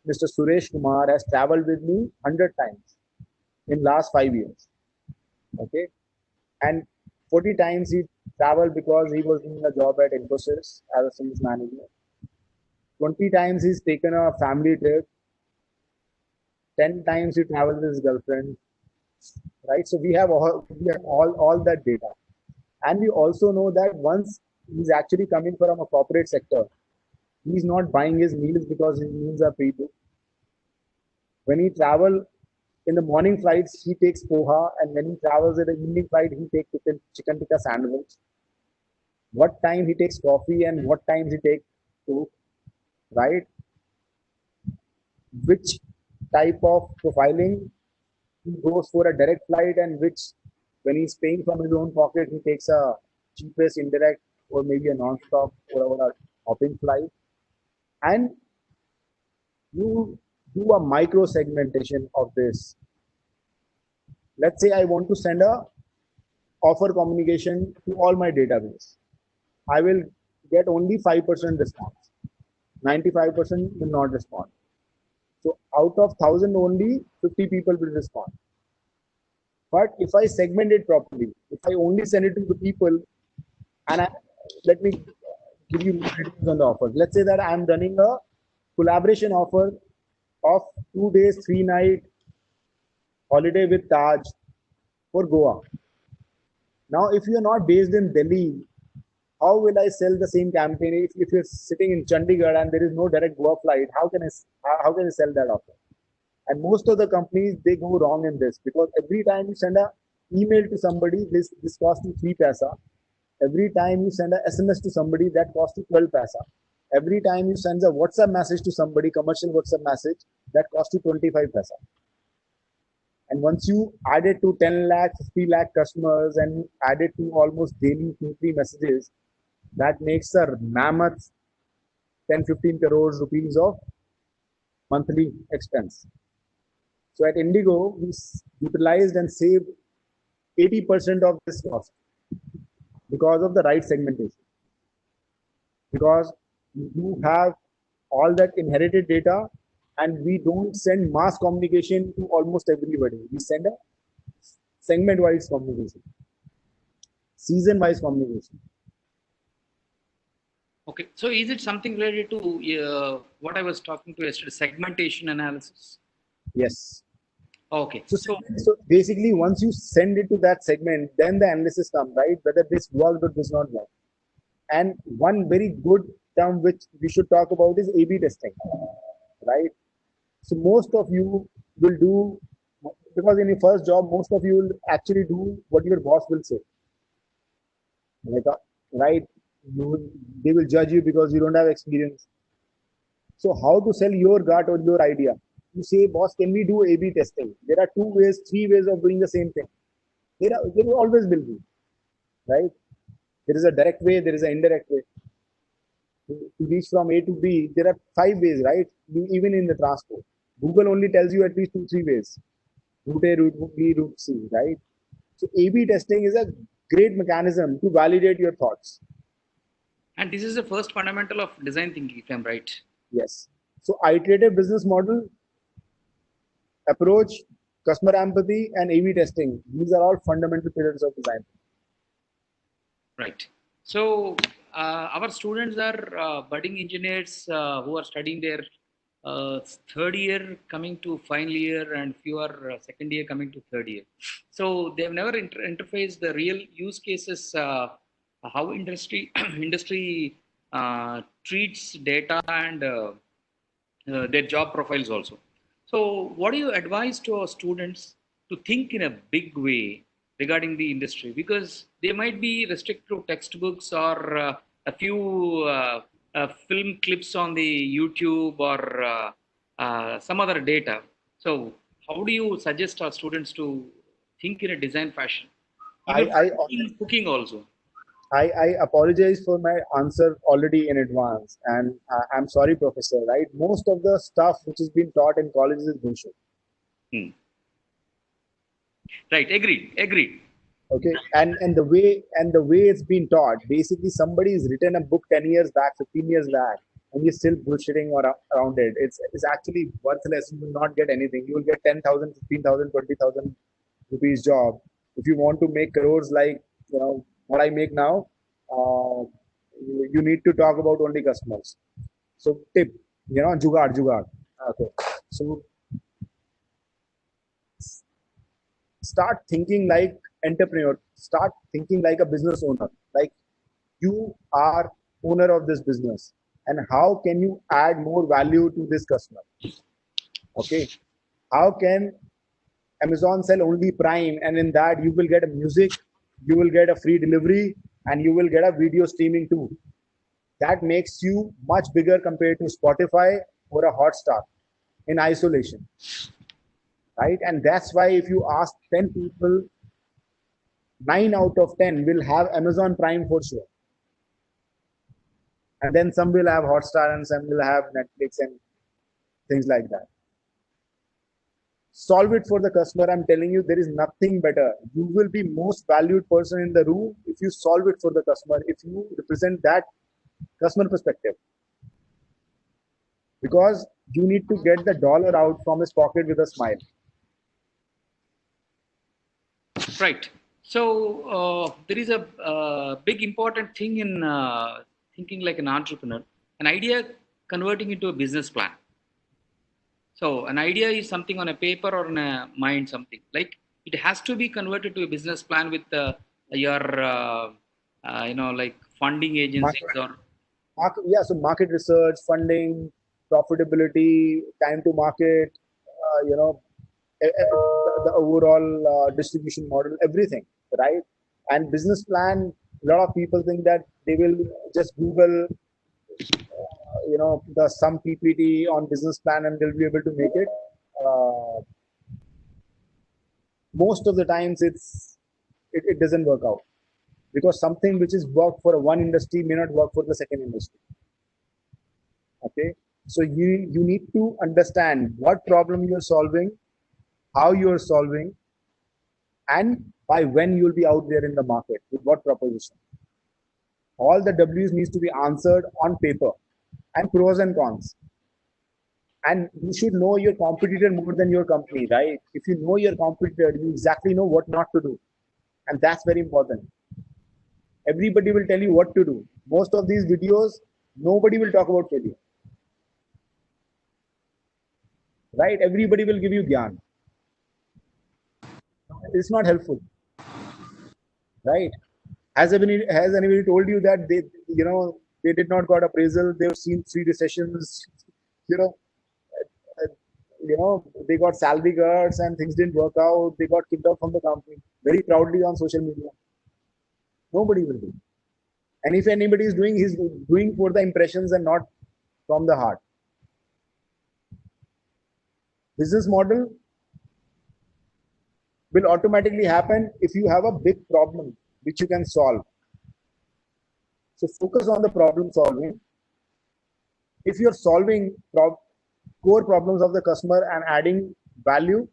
Mr. Suresh Kumar, has traveled with me 100 times in last 5 years. Okay, and 40 times he traveled because he was doing a job at Infosys as a sales manager. 20 times he's taken a family trip. 10 times he traveled with his girlfriend. Right. So we have all that data, And we also know that once he's actually coming from a corporate sector, he's not buying his meals because his meals are pre-booked. When he travel in the morning flights, he takes poha, and when he travels in the evening flight, he takes chicken tikka sandwich. What time he takes coffee and what times he takes coke, right? Which type of profiling he goes for a direct flight, and which, when he's paying from his own pocket, he takes a cheapest indirect or maybe a non-stop or a hopping flight. And you do a micro segmentation of this. Let's say I want to send a offer communication to all my database. I will get only 5% response. 95% will not respond. So out of 1,000 only 50 people will respond. But if I segment it properly, if I only send it to the people, and let me give you details on the offer. Let's say that I'm running a collaboration offer of 2 days, 3 night holiday with Taj for Goa. Now, if you're not based in Delhi, how will I sell the same campaign? If you're sitting in Chandigarh and there is no direct Goa flight, how can I sell that offer? And most of the companies, they go wrong in this, because every time you send a email to somebody, this costs you 3 paisa. Every time you send a SMS to somebody, that costs you 12 paisa. Every time you send a WhatsApp message to somebody, commercial WhatsApp message, that costs you 25 paisa. And once you add it to 10 lakh, 50 lakh customers and add it to almost daily 2-3 messages, that makes a mammoth 10-15 crores rupees of monthly expense. So at Indigo, we utilized and saved 80% of this cost because of the right segmentation. Because you have all that inherited data, and we don't send mass communication to almost everybody. We send a segment-wise communication, season-wise communication. Okay, so is it something related to what I was talking to yesterday, segmentation analysis? Yes. Okay. So basically, once you send it to that segment, then the analysis comes, right? Whether this worked or does not work. And one very good term which we should talk about is A/B testing, right? So most of you will do, because in your first job, most of you will actually do what your boss will say. Like, right? They will judge you because you don't have experience. So how to sell your gut or your idea? You say, boss, can we do A/B testing? There are 2 ways, 3 ways of doing the same thing. There always will be, right? There is a direct way, there is an indirect way. To reach from A to B, there are 5 ways, right? Even in the transport. Google only tells you at least 2-3 ways. Route A, route B, route C, right? So A/B testing is a great mechanism to validate your thoughts. And this is the first fundamental of design thinking, if I'm right. Yes. So iterative business model, approach, customer empathy, and A/B testing. These are all fundamental pillars of design. Right. So our students are budding engineers who are studying their third year coming to final year, and few are second year coming to third year. So they've never interfaced the real use cases, how industry industry treats data and their job profiles also. So, what do you advise to our students to think in a big way regarding the industry? Because they might be restricted to textbooks or a few film clips on the YouTube or some other data. So, how do you suggest our students to think in a design fashion? Even I, cooking also. I apologize for my answer already in advance, and I'm sorry, Professor. Right, most of the stuff which is being taught in colleges is bullshit. Hmm. Right, agreed. Okay, and the way it's been taught, basically somebody has written a book 10 years back, 15 years back, and you're still bullshitting around it. It's actually worthless. You will not get anything. You will get 10,000, 15,000, 20,000 rupees job. If you want to make crores like what I make now, you need to talk about only customers. So tip, jugaad. Okay, so start thinking like entrepreneur. start thinking like a business owner. Like you are owner of this business, and how can you add more value to this customer? Okay, how can Amazon sell only Prime, and in that you will get a music, you will get a free delivery, and you will get a video streaming too. That makes you much bigger compared to Spotify or a Hotstar in isolation, right? And that's why if you ask 10 people, 9 out of 10 will have Amazon Prime for sure. And then some will have Hotstar and some will have Netflix and things like that. Solve it for the customer. I'm telling you, there is nothing better. You will be most valued person in the room if you solve it for the customer, if you represent that customer perspective. Because you need to get the dollar out from his pocket with a smile. Right. So there is a big important thing in thinking like an entrepreneur, an idea converting into a business plan. So an idea is something on a paper or in a mind, something like it has to be converted to a business plan with your, like funding agencies So market research, funding, profitability, time to market, the overall distribution model, everything, right? And business plan, a lot of people think that they will just Google, the some PPT on business plan and they'll be able to make it. Most of the times it doesn't work out because something which is worked for one industry may not work for the second industry. Okay, so you need to understand what problem you're solving, how you're solving, and by when you'll be out there in the market with what proposition. All the W's needs to be answered on paper, and pros and cons. And you should know your competitor more than your company, right? If you know your competitor, you exactly know what not to do, and that's very important. Everybody will tell you what to do. Most of these videos, nobody will talk about failure, right? Everybody will give you gyan. It's not helpful, right? Has anybody told you that they did not got appraisal, they've seen 3 recessions, you know they got salary cuts and things didn't work out, they got kicked out from the company very proudly on social media? Nobody will do. And if anybody is doing, he's doing for the impressions and not from the heart. Business model will automatically happen if you have a big problem which you can solve. So focus on the problem solving. If you're solving core problems of the customer and adding value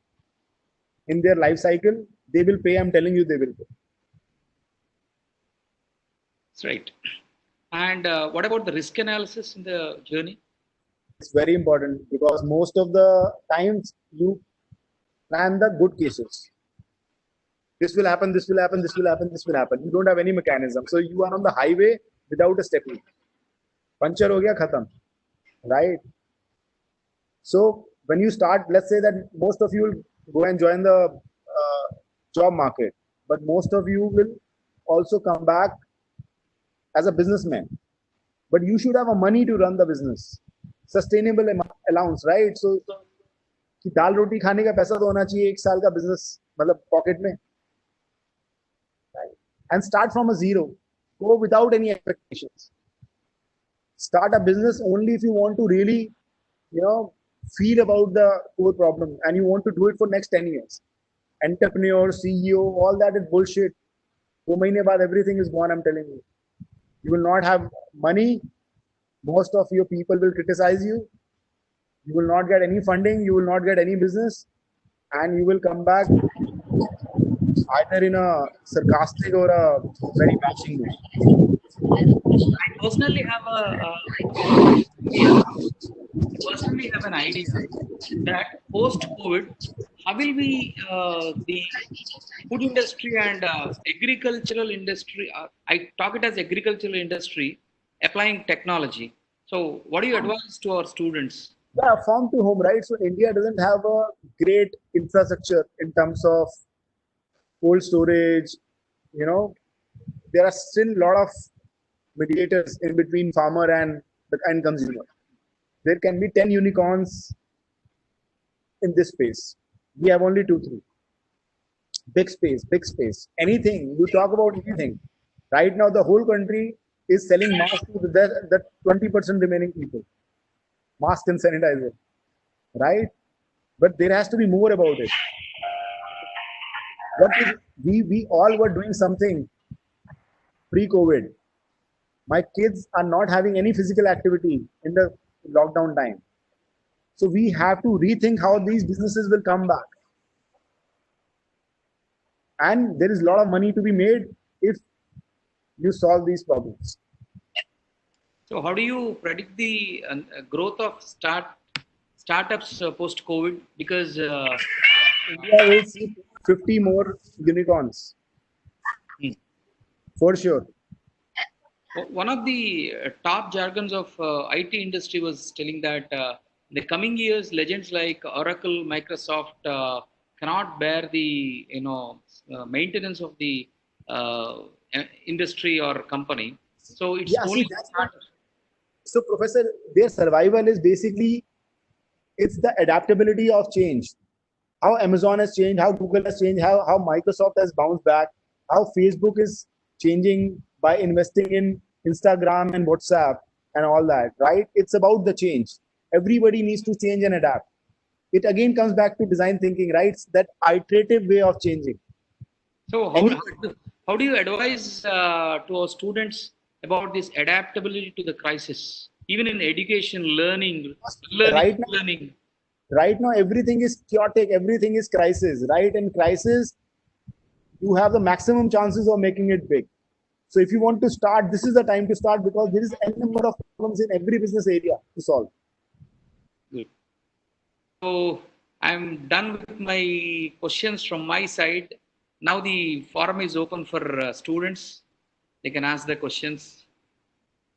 in their life cycle, they will pay. I'm telling you, they will pay. That's right. And what about the risk analysis in the journey? It's very important because most of the times you plan the good cases. This will happen, this will happen, this will happen, this will happen. You don't have any mechanism. So you are on the highway without a stepney. Puncture ho gaya, khatam. Right? So when you start, let's say that most of you will go and join the job market, but most of you will also come back as a businessman. But you should have a money to run the business. Sustainable allowance, right? So कि दाल रोटी खाने का पैसा तो होना चाहिए एक साल का बिजनेस मतलब पॉकेट में, and start from a zero. Go without any expectations. Start a business only if you want to really, feel about the core problem and you want to do it for next 10 years. Entrepreneur, CEO, all that is bullshit. 2 mahine baad everything is gone, I'm telling you. You will not have money. Most of your people will criticize you. You will not get any funding. You will not get any business. And you will come back either in a sarcastic or a very bashing way. I personally have an idea that post-COVID, how will we the food industry and agricultural industry? I talk it as agricultural industry applying technology. So, what do you advise to our students? Yeah, farm to home, right? So India doesn't have a great infrastructure in terms of cold storage, you know, there are still a lot of mediators in between farmer and the end consumer. There can be 10 unicorns in this space. We have only two, three. Big space, big space. Anything, you talk about anything. Right now, the whole country is selling masks to the 20% remaining people. Mask and sanitizer, right? But there has to be more about it. What is, we all were doing something pre-COVID. My kids are not having any physical activity in the lockdown time. So we have to rethink how these businesses will come back. And there is a lot of money to be made if you solve these problems. So how do you predict the growth of startups post COVID? Because India will see 50 more unicorns for sure. one of the top jargons of IT industry was telling that in the coming years, legends like Oracle, Microsoft cannot bear the maintenance of the industry or company. So it's Yeah, see, only that's what. So, Professor, their survival is basically it's the adaptability of change. How Amazon has changed, how Google has changed, how Microsoft has bounced back, how Facebook is changing by investing in Instagram and WhatsApp and all that, right? It's about the change. Everybody needs to change and adapt. It again comes back to design thinking, right? It's that iterative way of changing. So Any, how do you advise to our students about this adaptability to the crisis, even in education, right now, learning? everything is chaotic, everything is crisis, right? In crisis, you have the maximum chances of making it big. So if you want to start, this is the time to start because there is a number of problems in every business area to solve. Good. So I'm done with my questions from my side. Now the forum is open for students. They can ask the questions.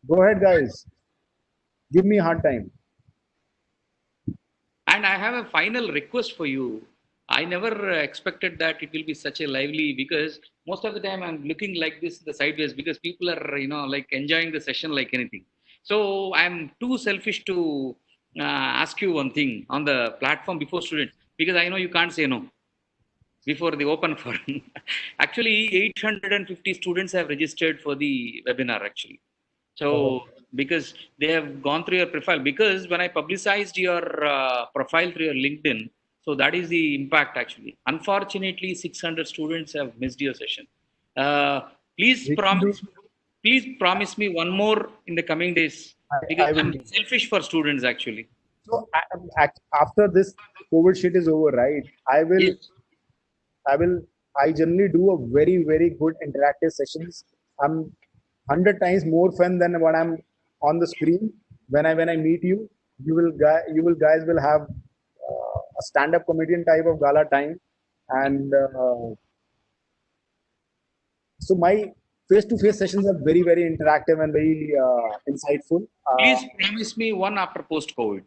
Go ahead, guys. Give me a hard time. And I have a final request for you. I never expected that it will be such a lively because most of the time I'm looking like this the sideways because people are like enjoying the session like anything. So I'm too selfish to ask you one thing on the platform before students because I know you can't say no before the open forum. Actually, 850 students have registered for the webinar actually. So because they have gone through your profile, because when I publicized your profile through your LinkedIn, so that is the impact actually. Unfortunately, 600 students have missed your session. Uh, please We can do, promise, please promise me one more in the coming days because I will I'm do. selfish for students actually. So after this COVID shit is over, right? Yes. I generally do a very, very good interactive sessions. I'm 100 times more fun than when I'm on the screen. When I meet you, you will guys will have a stand-up comedian type of gala time, and so my face-to-face sessions are very, very interactive and very insightful. Please promise me one after post COVID.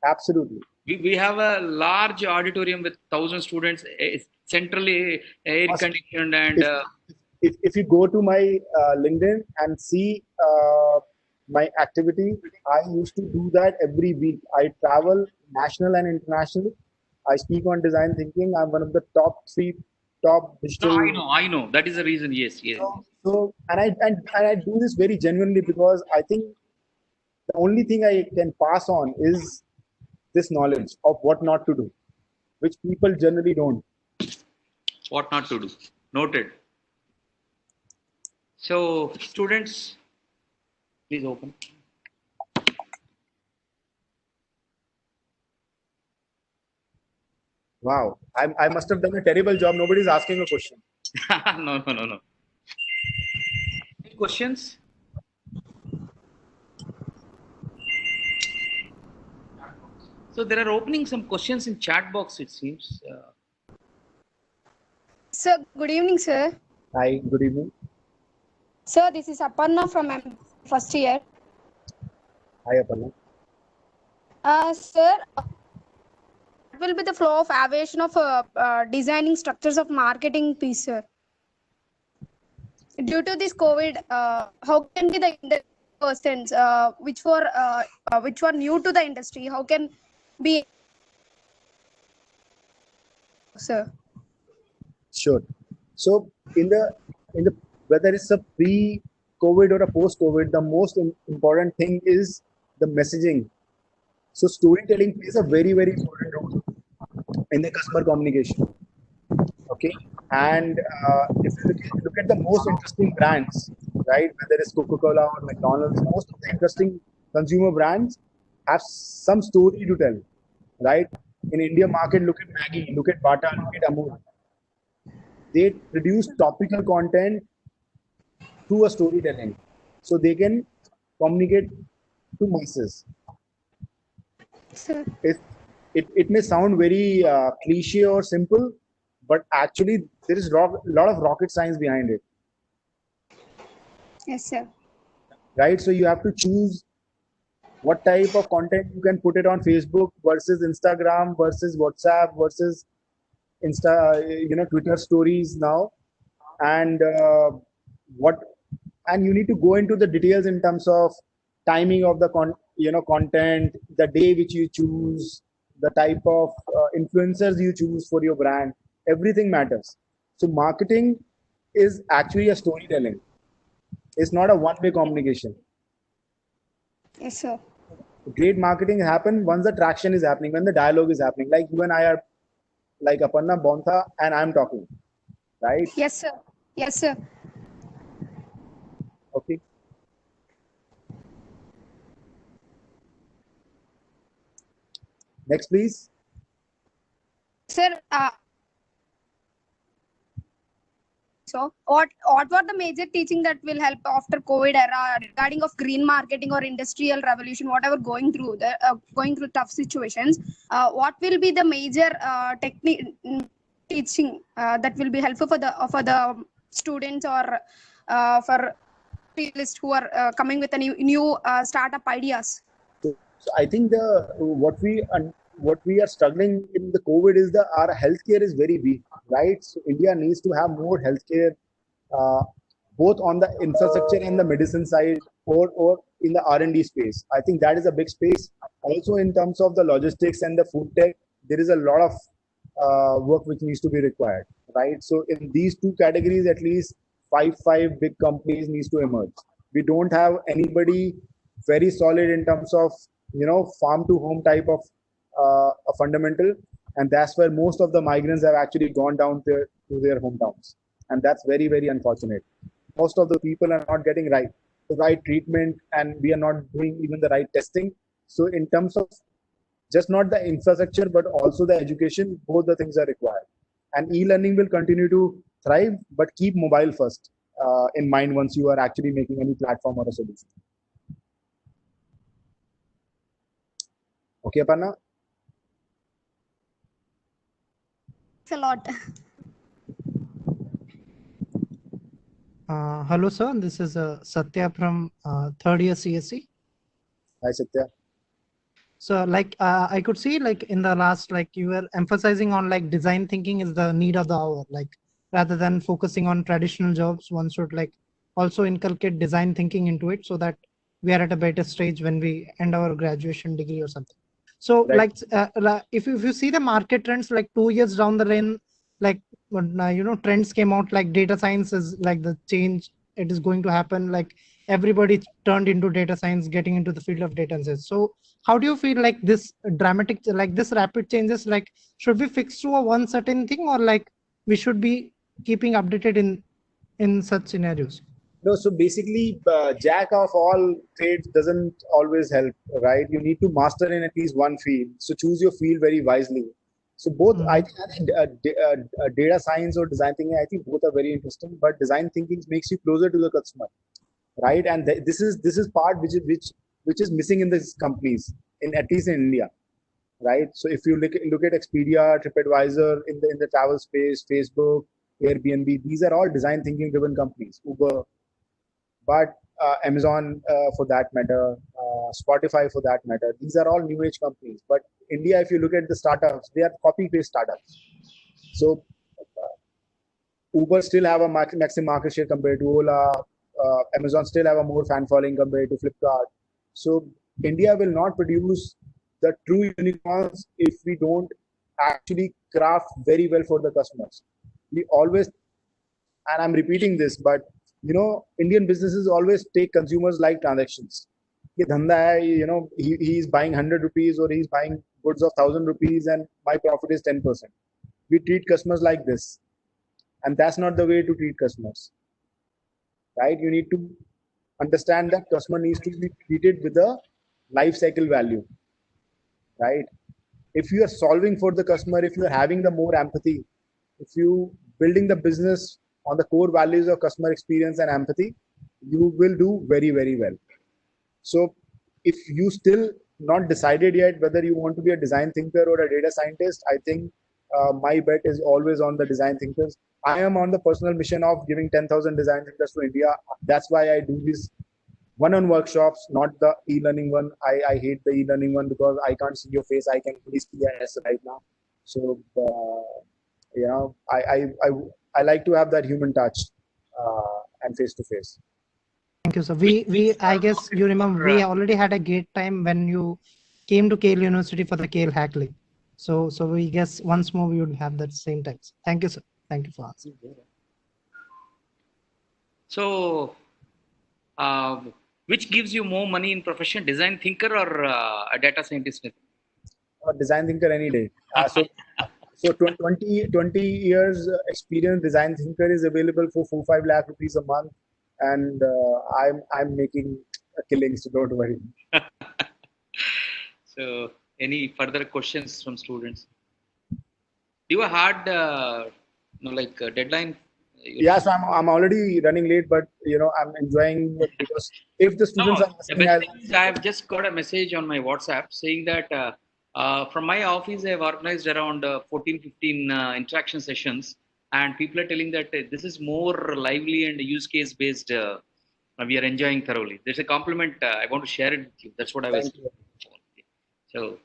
Absolutely. We have a large auditorium with 1,000 students, centrally air Must, conditioned, and if, if you go to my LinkedIn and see my activity, I used to do that every week. I travel national and international. I speak on design thinking. I'm one of the top three top no, digital. I know. That is the reason. Yes, yes. So and I do this very genuinely because I think the only thing I can pass on is this knowledge of what not to do, which people generally don't. What not to do. Noted. So, students, please open. Wow, I must have done a terrible job. Nobody's asking a question. No. Any questions? So there are opening some questions in chat box. It seems. Sir, good evening, sir. Hi, good evening. Sir, this is Aparna from first year. Hi, Aparna. Sir, what will be the flow of aviation of designing structures of marketing piece, sir? due to this COVID, how can be the industry persons which were new to the industry? How can be, sir? Sure. So in the whether it's a pre-COVID or a post-COVID, the most important thing is the messaging. So storytelling plays a very very important role in the customer communication. Okay, and if you look at the most interesting brands, right? Whether it's Coca-Cola or McDonald's, most of the interesting consumer brands have some story to tell, right? In India market, look at Maggie, look at Bata, look at Amul. They produce topical content through a storytelling, so they can communicate to masses. Sir. It may sound very cliche or simple, but actually there is a lot of rocket science behind it, Yes, sir. right? So you have to choose what type of content you can put it on Facebook versus Instagram versus WhatsApp versus Twitter stories now, and what and you need to go into the details in terms of timing of the content, the day which you choose, the type of influencers you choose for your brand. Everything matters. So marketing is actually a storytelling. It's not a one-way communication. Yes, sir. Great marketing happen once the traction is happening, when the dialogue is happening. Like you and I are, like Aparna Bontha, and I'm talking, right? Yes, sir. Yes, sir. Okay. Next, please. Sir, so what were the major teaching that will help after COVID era regarding of green marketing or industrial revolution, whatever going through tough situations? What will be the major technique teaching that will be helpful for the students or for specialists who are coming with a new startup ideas? So I think what we are struggling in the COVID is our healthcare is very weak, right? So India needs to have more healthcare, uh, both on the infrastructure and the medicine side, or in the R&D space. I think that is a big space. Also in terms of the logistics and the food tech, there is a lot of work which needs to be required, right? So in these two categories, at least five big companies needs to emerge. We don't have anybody very solid in terms of farm to home type of a fundamental, and that's where most of the migrants have actually gone down to their hometowns, and that's very very unfortunate. Most of the people are not getting the right treatment, and we are not doing even the right testing. So in terms of just not the infrastructure but also the education, both the things are required, and e-learning will continue to thrive, but keep mobile first in mind once you are actually making any platform or a solution. Okay, Aparna? It's a lot. Hello, sir. This is Satya from third year CSC. Hi, Satya. So, I could see, in the last, you were emphasizing on design thinking is the need of the hour. Rather than focusing on traditional jobs, one should also inculcate design thinking into it, so that we are at a better stage when we end our graduation degree or something. So, Right. if you see the market trends, 2 years down the lane, trends came out, data science is the change. It is going to happen. Everybody turned into data science, getting into the field of data science. So how do you feel this dramatic, this rapid changes, should we fix to a one certain thing, or we should be keeping updated in such scenarios? No, so basically, jack of all trades doesn't always help, right? You need to master in at least one field. So choose your field very wisely. So both, I think, data science or design thinking, I think both are very interesting. But design thinking makes you closer to the customer, right? And this is part which is missing in these companies, in at least in India, right? So if you look at Expedia, TripAdvisor, in the travel space, Facebook, Airbnb, these are all design thinking driven companies. Uber, but Amazon for that matter, Spotify for that matter, these are all new age companies. But India, if you look at the startups, they are copy paste startups. So Uber still have a maximum market share compared to Ola. Amazon still have a more fan following compared to Flipkart. So India will not produce the true unicorns if we don't actually craft very well for the customers. We always, and I'm repeating this, but Indian businesses always take consumers like transactions. ये धंधा है, he is buying 100 rupees or he's buying goods of 1,000 rupees and my profit is 10%. We treat customers like this, and that's not the way to treat customers, right? You need to understand that customer needs to be treated with a life cycle value, right? If you are solving for the customer, if you are having the more empathy, if you building the business on the core values of customer experience and empathy, you will do very, very well. So if you still not decided yet whether you want to be a design thinker or a data scientist, I think my bet is always on the design thinkers. I am on the personal mission of giving 10,000 design thinkers to India. That's why I do this one-on workshops, not the e-learning one. I hate the e-learning one because I can't see your face. I can only see your ass right now. So I like to have that human touch and face to face. Thank you, sir. I guess you remember we already had a great time when you came to Kale University for the Kale Hack League. So we guess once more we would have that same time. Thank you, sir. Thank you for answering. So, which gives you more money in profession, design thinker or a data scientist? A design thinker any day. So 20 years experience design thinker is available for 4-5 lakh rupees a month, and I'm making a killing, so don't worry. So, any further questions from students? Do you have hard deadline? Yeah, so I'm already running late, but I'm enjoying it because if the students are asking, I've just got a message on my WhatsApp saying that from my office I've organized around 14-15 interaction sessions, and people are telling that this is more lively and use case based. We are enjoying thoroughly. There's a compliment I want to share it with you. That's what I was. So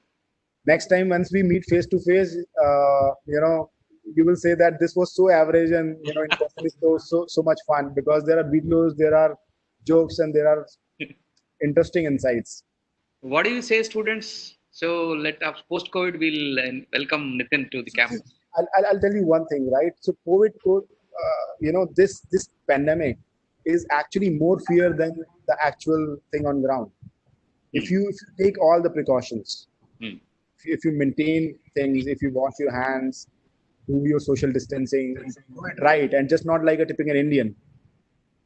next time once we meet face to face, you will say that this was so average, and in person is so much fun because there are videos, there are jokes, and there are interesting insights. What do you say, students? So let us post-COVID, we'll welcome Nitin to the campus. I'll tell you one thing, right? So COVID, this pandemic is actually more fear than the actual thing on ground. If you take all the precautions, if you maintain things, if you wash your hands, do your social distancing, do it right, and just not like a typical Indian.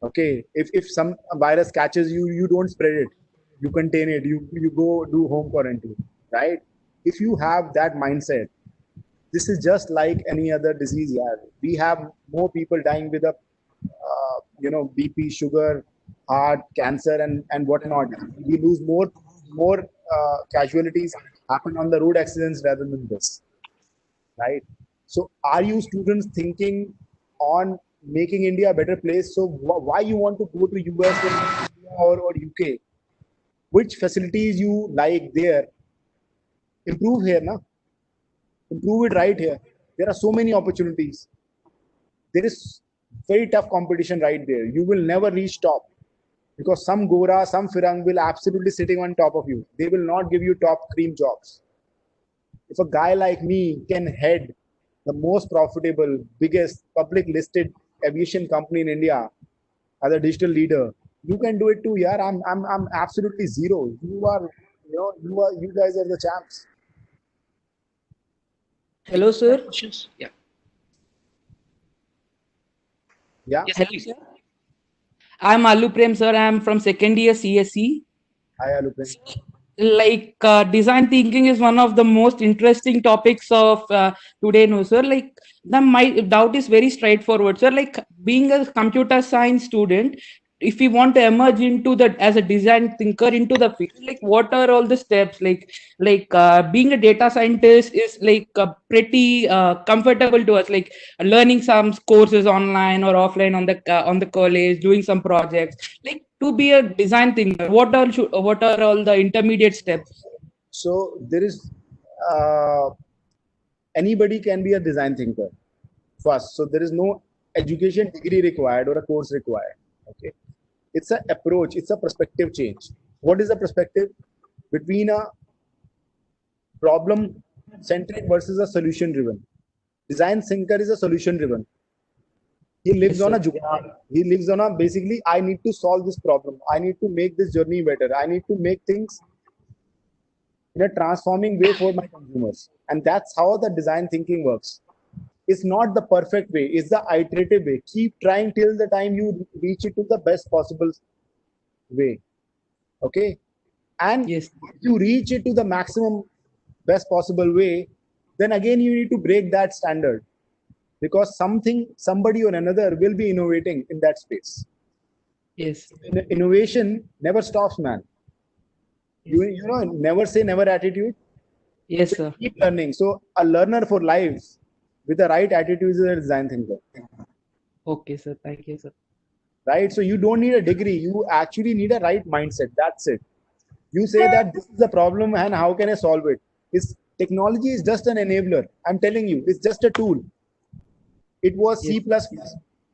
Okay, if some virus catches you, you don't spread it, you contain it, you go do home quarantine, right? If you have that mindset, this is just like any other disease. Yeah, we have more people dying with a BP, sugar, heart, cancer, and whatnot. We lose more casualties happen on the road accidents rather than this, right? So are you students thinking on making India a better place? So why you want to go to US or UK? Which facilities you like there? Improve here, na? Improve it right here. There are so many opportunities. There is very tough competition right there. You will never reach top because some Gora, some Firang will absolutely sitting on top of you. They will not give you top cream jobs. If a guy like me can head the most profitable, biggest public listed aviation company in India as a digital leader, you can do it too. Yeah, I'm absolutely zero. You guys are the champs. Hello, sir. Questions? Yeah. Yeah. Yes, Hello, please. sir. I'm Alu Prem, sir. I'm from second year CSE. Hi, Alu Prem. Like design thinking is one of the most interesting topics of today, no, sir. Like my doubt is very straightforward, sir. Like being a computer science student, if we want to emerge into the as a design thinker into the field, like what are all the steps? Like being a data scientist is like pretty comfortable to us. Like learning some courses online or offline on the college, doing some projects. Like to be a design thinker, what are all the intermediate steps? So there is anybody can be a design thinker first. So there is no education degree required or a course required. Okay, it's an approach, it's a perspective change. What is the perspective between a problem centric versus a solution driven? Design thinker is a solution driven. He lives Yes, on a sir. jugaad. He lives on a basically, I need to solve this problem. I need to make this journey better. I need to make things in a transforming way for my consumers. And that's how the design thinking works. It's not the perfect way, it's the iterative way. Keep trying till the time you reach it to the best possible way. Okay. And Yes. if you reach it to the maximum best possible way, then again you need to break that standard because somebody or another will be innovating in that space. Yes. Innovation never stops, man. You know, never say never attitude. Yes, sir. Keep learning. So a learner for life with the right attitude is a design thinker. Okay, sir. Thank you, sir. Right? So you don't need a degree. You actually need a right mindset. That's it. You say that this is the problem and how can I solve it? Technology is just an enabler. I'm telling you, it's just a tool. It was C++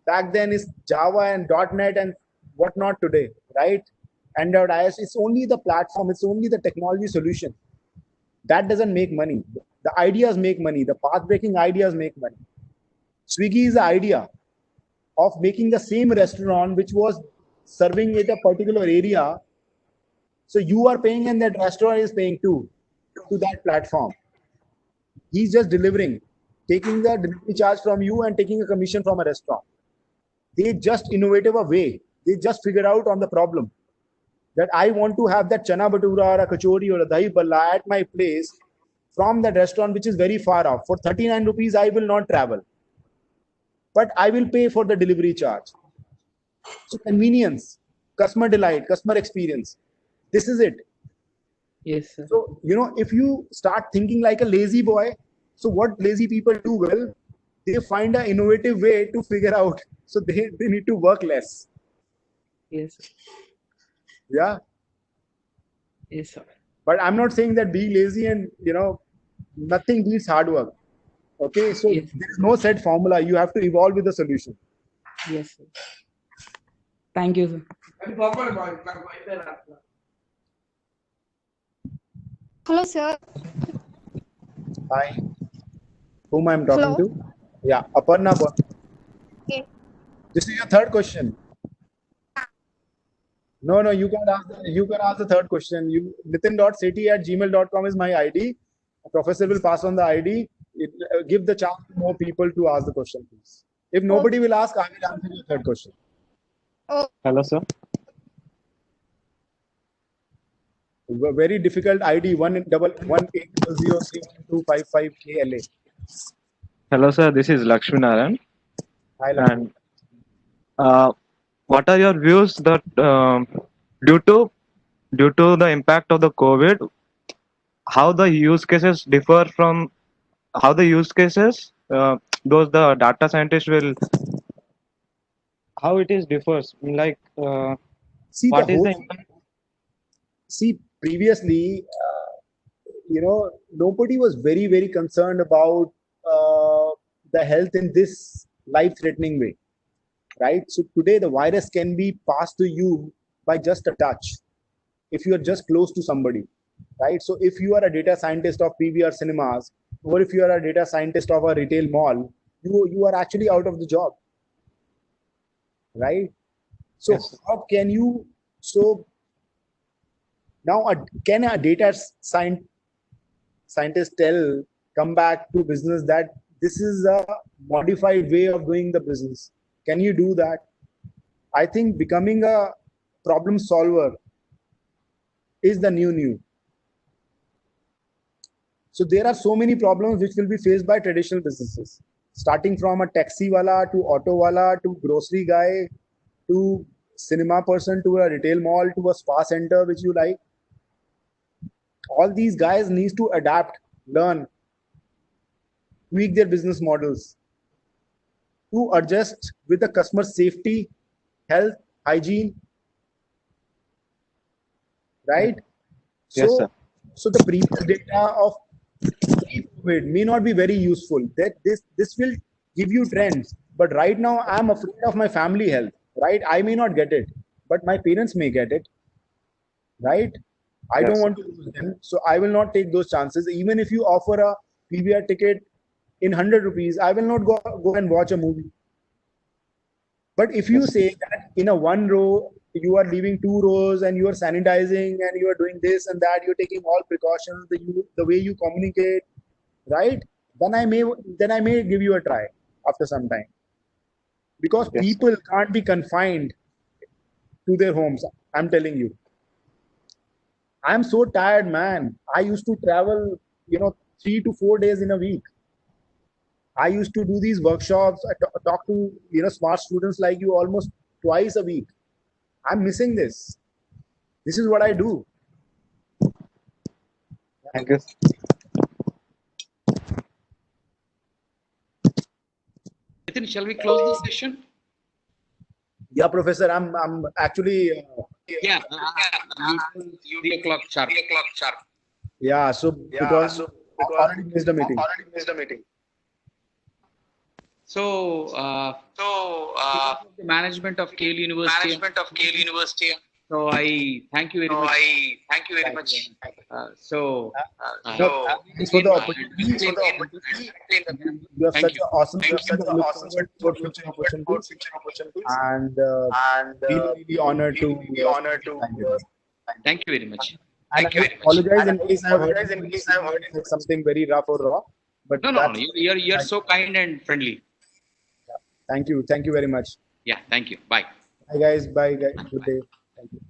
back then, is Java and .NET and whatnot today, right? Android, iOS, it's only the platform, it's only the technology solution. That doesn't make money. The ideas make money. The path-breaking ideas make money. Swiggy is the idea of making the same restaurant which was serving at a particular area. So you are paying and that restaurant is paying too to that platform. He's just delivering, taking the delivery charge from you and taking a commission from a restaurant. They just innovative a way. They just figured out on the problem that I want to have that chana bhatura or a kachori or a dahi balla at my place from that restaurant which is very far off. For 39 rupees, I will not travel. But I will pay for the delivery charge. So convenience, customer delight, customer experience. This is it. Yes, sir. So, you know, if you start thinking like a lazy boy, so what lazy people do well, they find an innovative way to figure out. So they need to work less. Yes, sir. Yeah. Yes, sir. But I'm not saying that being lazy and, you know, nothing beats hard work. Okay. So Yes. there is no set formula. You have to evolve with the solution. Yes, sir. Thank you, sir. Hello, sir. Hi. Whom I'm talking Hello. to? Yeah. Aparna. Okay. This is your third question. No, you can ask the third question. Nitin.sethi@gmail.com is my ID. A professor will pass on the ID. Give the chance to more people to ask the question, please. If nobody will ask, I will answer your third question. Oh, Hello, sir. Very difficult ID 11180031255 KLA. Hello, sir. This is Lakshmi Narayan. Hi, Lakshmi. And what are your views that due to the impact of the COVID, how the use cases differ from how the use cases those the data scientists will how it is differs like See, what is the impact? Previously, you know, nobody was very, very concerned about the health in this life-threatening way, right? So today, the virus can be passed to you by just a touch if you are just close to somebody, right? So if you are a data scientist of PVR cinemas, or if you are a data scientist of a retail mall, you are actually out of the job, right? So Yes. how can you? So now, can a data scientist come back to business that this is a modified way of doing the business? Can you do that? I think becoming a problem solver is the new. So there are so many problems which will be faced by traditional businesses, starting from a taxi wala to auto wala to grocery guy to cinema person to a retail mall to a spa center which you like. All these guys need to adapt, learn, tweak their business models to adjust with the customer safety, health, hygiene, right? Yes, sir. So the previous data of pre-COVID may not be very useful. That this will give you trends, But right now, I'm afraid of my family health. Right? I may not get it, but my parents may get it. Right? I don't Yes. want to lose them, so I will not take those chances. Even if you offer a PVR ticket in 100 rupees, I will not go and watch a movie. But if you say that in a one row, you are leaving two rows and you are sanitizing and you are doing this and that, you're taking all precautions, the way you communicate, right? Then I may give you a try after some time. Because Yes. people can't be confined to their homes. I'm telling you. I'm so tired, man. I used to travel, 3 to 4 days in a week. I used to do these workshops. I talk to smart students like you almost twice a week. I'm missing this. This is what I do. Thank you. Nitin, shall we close this session? Yeah, Professor. I'm actually Yeah. You 3 o'clock sharp. yeah. So because already missed a meeting. So, the management of Kale University. So I thank you very much. Thanks for the opportunity. You have such an awesome future opportunities, and really honored to. Thank you very much. And I apologize in case I have heard something very rough or raw. But No. You're so kind and friendly. Thank you very much. Yeah. Thank you. Bye. Bye guys. Good day. Thank you.